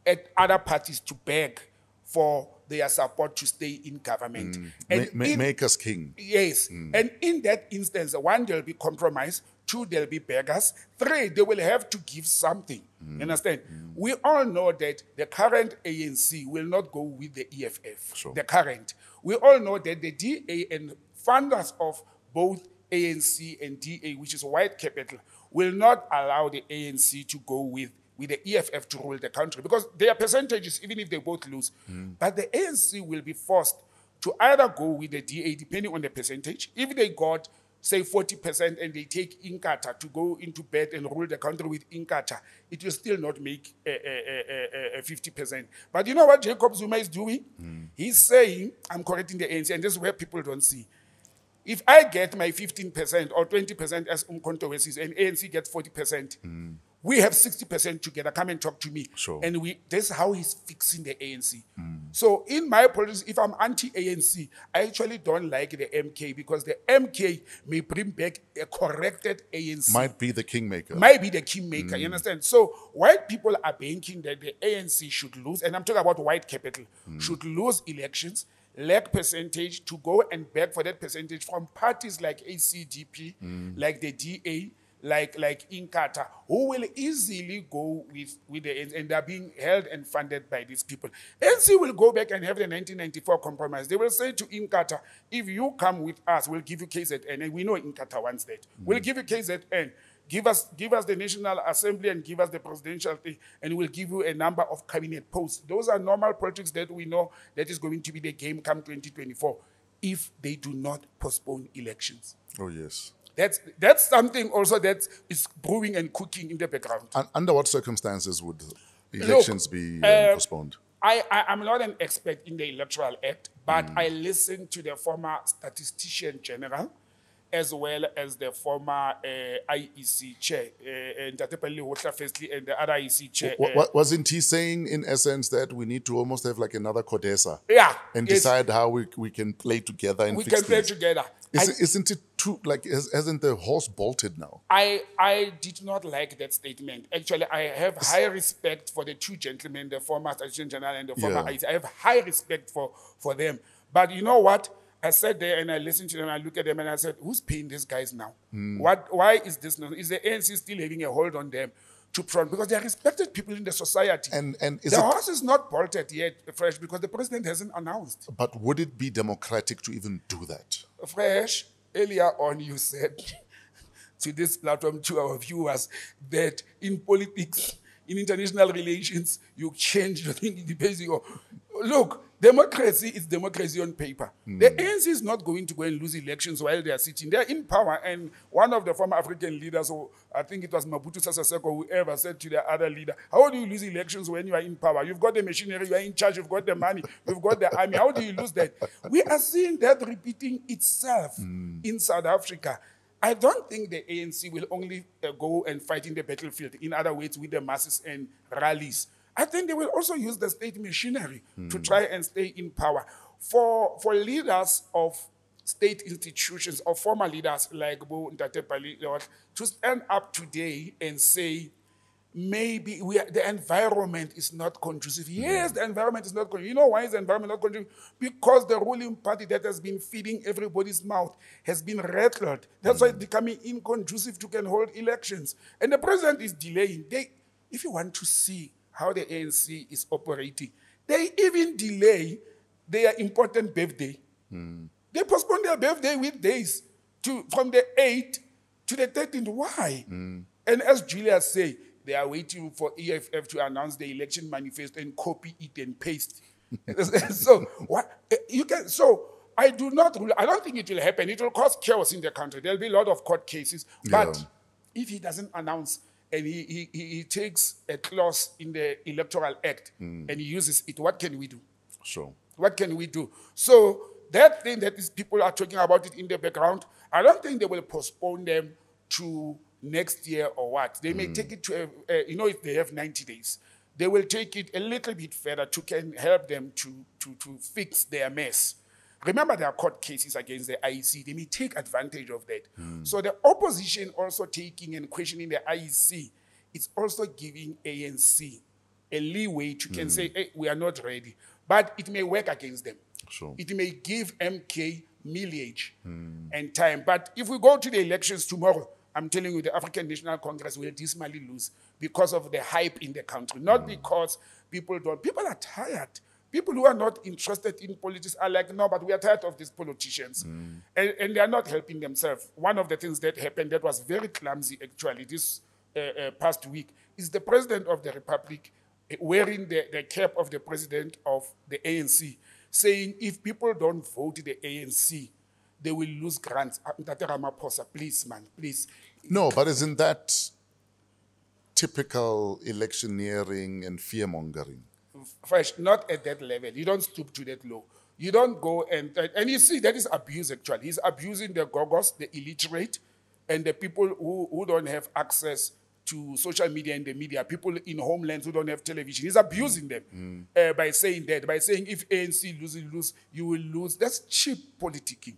at other parties to beg for their support to stay in government. And make us king. Yes. And in that instance, one, there'll be compromise. Two, there'll be beggars. Three, they will have to give something. You understand? We all know that the current ANC will not go with the EFF. Sure. The current. We all know that the DA and funders of both ANC and DA, which is white capital, will not allow the ANC to go with the EFF to rule the country because their percentages, even if they both lose. But the ANC will be forced to either go with the DA, depending on the percentage. If they got, say, 40% and they take Inkatha to go into bed and rule the country with Inkatha, it will still not make a 50%. But you know what Jacob Zuma is doing? He's saying, I'm correcting the ANC, and this is where people don't see. If I get my 15% or 20% as Umkhonto weSizwe and ANC gets 40%, we have 60% together. Come and talk to me. Sure. And that's how he's fixing the ANC. So in my politics, if I'm anti-ANC, I actually don't like the MK because the MK may bring back a corrected ANC. Might be the kingmaker. Might be the kingmaker, you understand? So white people are banking that the ANC should lose, and I'm talking about white capital, should lose elections, lack percentage to go and beg for that percentage from parties like ACDP, like the DA, like Inkatha, who will easily go with the ANC, and they're being held and funded by these people. ANC will go back and have the 1994 compromise. They will say to Inkatha, if you come with us, we'll give you KZN, and we know Inkatha wants that. We'll give you KZN. Give us the National Assembly and give us the presidential thing, and we'll give you a number of cabinet posts. Those are normal politics that we know that is going to be the game come 2024 if they do not postpone elections. Oh, yes. That's something also that is brewing and cooking in the background. And under what circumstances would elections be postponed? I'm not an expert in the Electoral Act, but I listened to the former Statistician General as well as the former IEC chair, and the other IEC chair. Wasn't he saying, in essence, that we need to almost have like another CODESA? Yeah. And decide how we can play together and we fix can play things? together. Isn't it true? Like, hasn't the horse bolted now? I did not like that statement. Actually, I have high respect for the two gentlemen, the former Statistician General and the former IEC. I have high respect for them. But you know what? I sat there and I listened to them, I looked at them and I said, who's paying these guys now? Why is this not? Is the ANC still having a hold on them to front? Because they are respected people in the society. And is the horse is not bolted yet, Fresh, because the president hasn't announced. But would it be democratic to even do that? Fresh, earlier on you said to this platform, to our viewers, that in politics, in international relations, you change your thing depending on. Look, democracy is democracy on paper. The ANC is not going to go and lose elections while they are sitting. They are in power. And one of the former African leaders, or I think it was Maputo Sese Seko, whoever said to the other leader, how do you lose elections when you are in power? You've got the machinery, you are in charge, you've got the money, you've got the army. How do you lose that? We are seeing that repeating itself in South Africa. I don't think the ANC will only go and fight in the battlefield, in other words, with the masses and rallies. I think they will also use the state machinery to try and stay in power. For leaders of state institutions or former leaders like Bo Ntatepali, to stand up today and say, maybe the environment is not conducive. Yes, the environment is not conducive. You know why is the environment not conducive? Because the ruling party that has been feeding everybody's mouth has been rattled. That's why it's becoming inconducive to can hold elections. And the president is delaying. If you want to see how the ANC is operating, they even delay their important birthday. They postpone their birthday with days from the 8th to the 13th. Why? And as Julia said, they are waiting for EFF to announce the election manifesto and copy it and paste. So what you can? So I don't think it will happen. It will cause chaos in the country. There'll be a lot of court cases. But if he doesn't announce and he takes a clause in the Electoral Act and he uses it, what can we do? Sure. What can we do? So that thing that these people are talking about it in the background, I don't think they will postpone them to next year or what. They may take it to, if they have 90 days, they will take it a little bit further to can help them to fix their mess. Remember, there are court cases against the IEC. They may take advantage of that. So the opposition also taking and questioning the IEC, it's also giving ANC a leeway to can say, hey, we are not ready. But it may work against them. Sure. It may give MK millage and time. But if we go to the elections tomorrow, I'm telling you, the African National Congress will dismally lose because of the hype in the country, not because people are tired. People who are not interested in politics are like, no, but we are tired of these politicians. And they are not helping themselves. One of the things that happened that was very clumsy, actually, this past week, is the President of the Republic wearing the cap of the President of the ANC, saying if people don't vote the ANC, they will lose grants. Tate Ramaphosa, please, man, please. No, but isn't that typical electioneering and fear-mongering? Fresh, not at that level. You don't stoop to that low. You don't go and you see that is abuse actually. He's abusing the gogos, the illiterate, and the people who don't have access to social media and the media, people in homelands who don't have television. He's abusing them by saying that, by saying if ANC lose, you will lose. That's cheap politicking.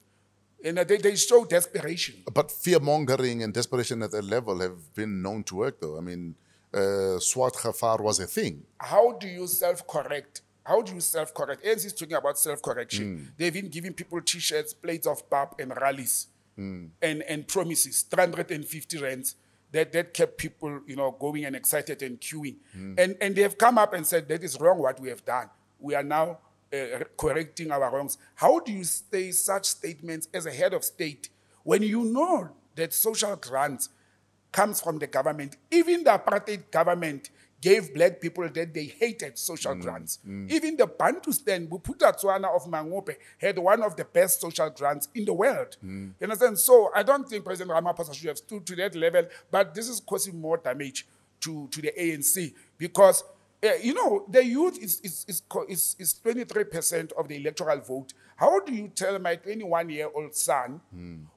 And they show desperation. But fear-mongering and desperation at that level have been known to work, though. I mean, Swart Gafar was a thing. How do you self-correct? ANC is talking about self-correction. They've been giving people T-shirts, plates of pap, and rallies, and promises, 350 rands. that kept people, going and excited and queuing. And they have come up and said, that is wrong what we have done. We are now correcting our wrongs. How do you say such statements as a head of state when you know that social grants comes from the government? Even the apartheid government gave black people that they hated social grants. Even the Bantustan, Buputatswana of Mangope, had one of the best social grants in the world. You understand? So I don't think President Ramaphosa should have stood to that level, but this is causing more damage to the ANC because, the youth is 23% of the electoral vote. How do you tell my 21-year-old son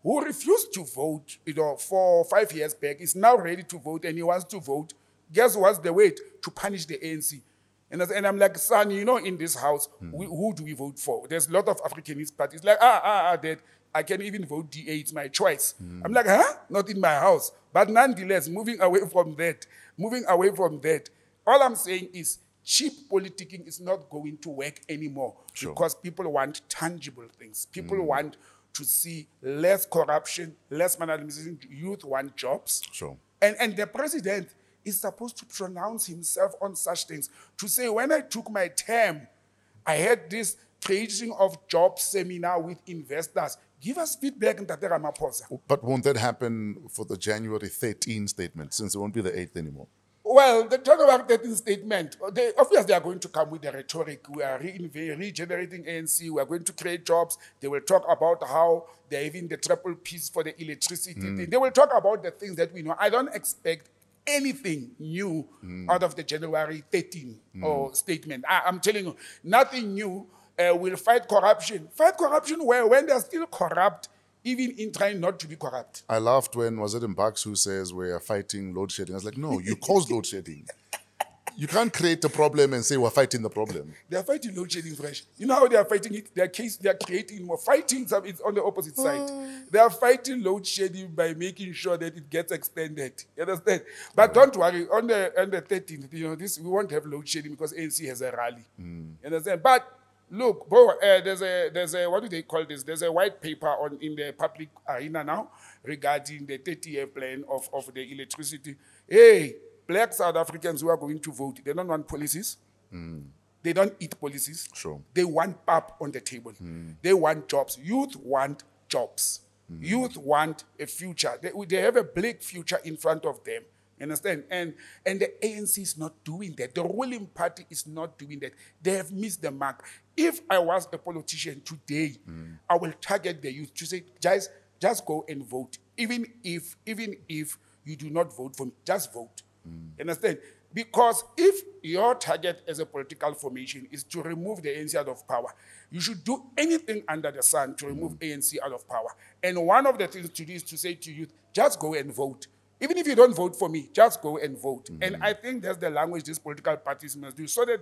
who refused to vote, for 5 years back, is now ready to vote and he wants to vote? Guess what's the way to punish the ANC? And I'm like, son, in this house, who do we vote for? There's a lot of Africanist parties. Like, Dad, I can even vote DA, it's my choice. I'm like, not in my house. But nonetheless, moving away from that, all I'm saying is cheap politicking is not going to work anymore because people want tangible things. People want to see less corruption, less maladministration. Youth want jobs. And the president is supposed to pronounce himself on such things. To say, when I took my term, I had this creation of jobs seminar with investors. Give us feedback in Tate Ramaphosa. But won't that happen for the January 13 statement, since it won't be the 8th anymore? Well, the January 13 statement, obviously they are going to come with the rhetoric. We are regenerating ANC. We are going to create jobs. They will talk about how they're having the triple piece for the electricity thing. They will talk about the things that we know. I don't expect anything new out of the January 13 statement. I'm telling you, nothing new. We'll fight corruption. Fight corruption where? When they're still corrupt, even in trying not to be corrupt. I laughed when, was it Mbax who says we are fighting load shedding? I was like, no, you caused load shedding. You can't create a problem and say we're fighting the problem. They are fighting load shedding, Fresh. You know how they are fighting it? They are creating more. Fighting it's on the opposite side. They are fighting load shedding by making sure that it gets extended. You understand? But don't worry, on the 13th, we won't have load shedding because ANC has a rally. You understand? But look, bro, there's a what do they call this? There's a white paper in the public arena now regarding the 30-year plan of the electricity. Hey, black South Africans who are going to vote, they don't want policies. They don't eat policies. They want pap on the table. They want jobs. Youth want jobs. Youth want a future. They have a bleak future in front of them. You understand? And the ANC is not doing that. The ruling party is not doing that. They have missed the mark. If I was a politician today, I will target the youth to say, guys, just go and vote. Even if you do not vote for me, just vote. You understand? Because if your target as a political formation is to remove the ANC out of power, you should do anything under the sun to remove ANC out of power. And one of the things to do is to say to youth, just go and vote. Even if you don't vote for me, just go and vote. And I think that's the language these political parties must do, so that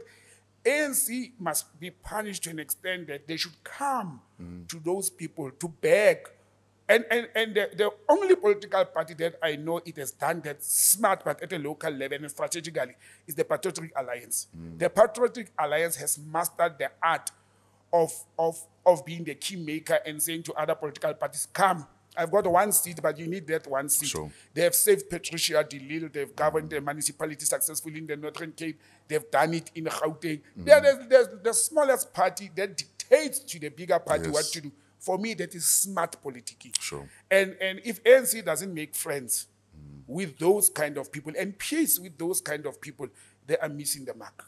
ANC must be punished to an extent that they should come to those people to beg. And the only political party that I know it has done that smart but at a local level and strategically is the Patriotic Alliance. The Patriotic Alliance has mastered the art of being the key maker and saying to other political parties, come, I've got one seat, but you need that one seat. They have saved Patricia de Lille. They've governed the municipality successfully in the Northern Cape. They've done it in Gauteng. They're the smallest party that dictates to the bigger party what to do. For me, that is smart politicking. And if ANC doesn't make friends with those kind of people and peace with those kind of people, they are missing the mark.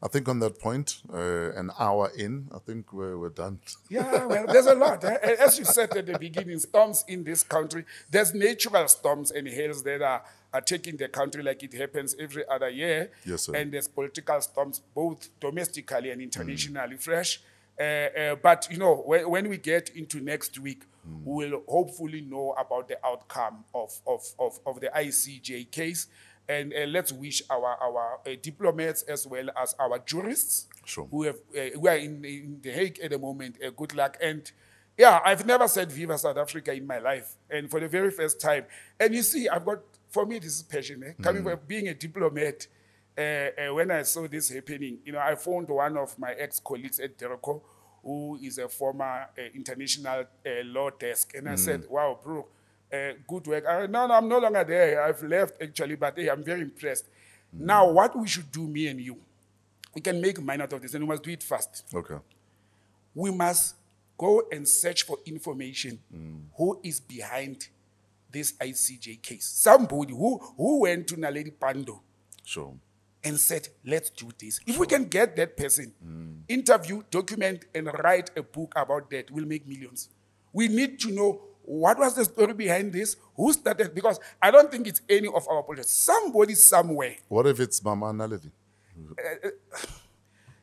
I think on that point, an hour in, I think we're done. Yeah, well, there's a lot. As you said at the beginning, storms in this country, there's natural storms and hails that are taking the country like it happens every other year. Yes, sir. And there's political storms, both domestically and internationally, Fresh. But, when we get into next week, we will hopefully know about the outcome of the ICJ case. And let's wish our diplomats as well as our jurists who are in The Hague at the moment good luck. And yeah, I've never said Viva South Africa in my life. And for the very first time. And you see, for me, this is passion. Coming from being a diplomat, when I saw this happening, I phoned one of my ex-colleagues at Derco, who is a former international law desk. And I said, wow, bro, good work. No, I'm no longer there. I've left actually, but hey, I'm very impressed. Now, what we should do, me and you, we can make a mind out of this, and we must do it fast. Okay. We must go and search for information. Who is behind this ICJ case? Somebody who went to Naledi Pando Sure. and said, let's do this. If we can get that person, interview, document, and write a book about that, we'll make millions. We need to know what was the story behind this, who started, because I don't think it's any of our politicians. Somebody somewhere. What if it's Mama Naledi?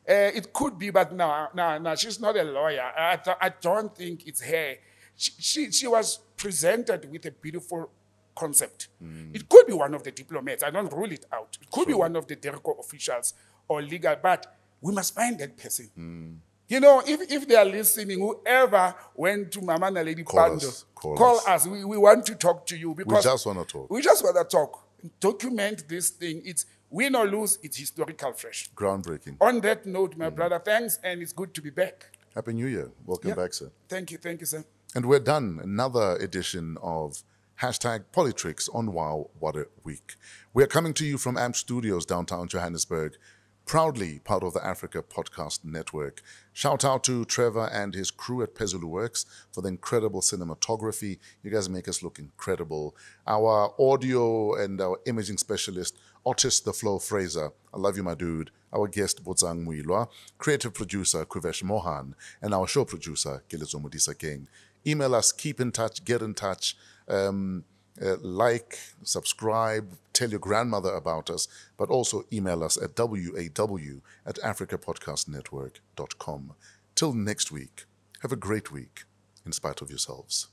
It could be, but no, she's not a lawyer. I don't think it's her. She was presented with a beautiful concept. It could be one of the diplomats. I don't rule it out. It could be one of the DERCO officials or legal, but we must find that person. You know, if they are listening, whoever went to Mama Naledi Pando, call us. We want to talk to you because We just want to talk. We just want to talk. Document this thing. It's win or lose, it's historical fresh. Groundbreaking. On that note, my brother, thanks, and it's good to be back. Happy New Year. Welcome back, sir. Thank you, sir. And we're done. Another edition of hashtag PoliTricks on WOW What a Week. We're coming to you from AMP Studios, downtown Johannesburg, proudly part of the Africa Podcast Network. Shout out to Trevor and his crew at Pezulu Works for the incredible cinematography. You guys make us look incredible. Our audio and our imaging specialist, Otis the Flow Fraser. I love you, my dude. Our guest, Botsang Moiloa. Creative producer, Kuvesh Mohan. And our show producer, Gelezo Modisa King. Email us, keep in touch, get in touch. Like, subscribe, tell your grandmother about us, but also email us at waw@africapodcastnetwork.com. Till next week, have a great week in spite of yourselves.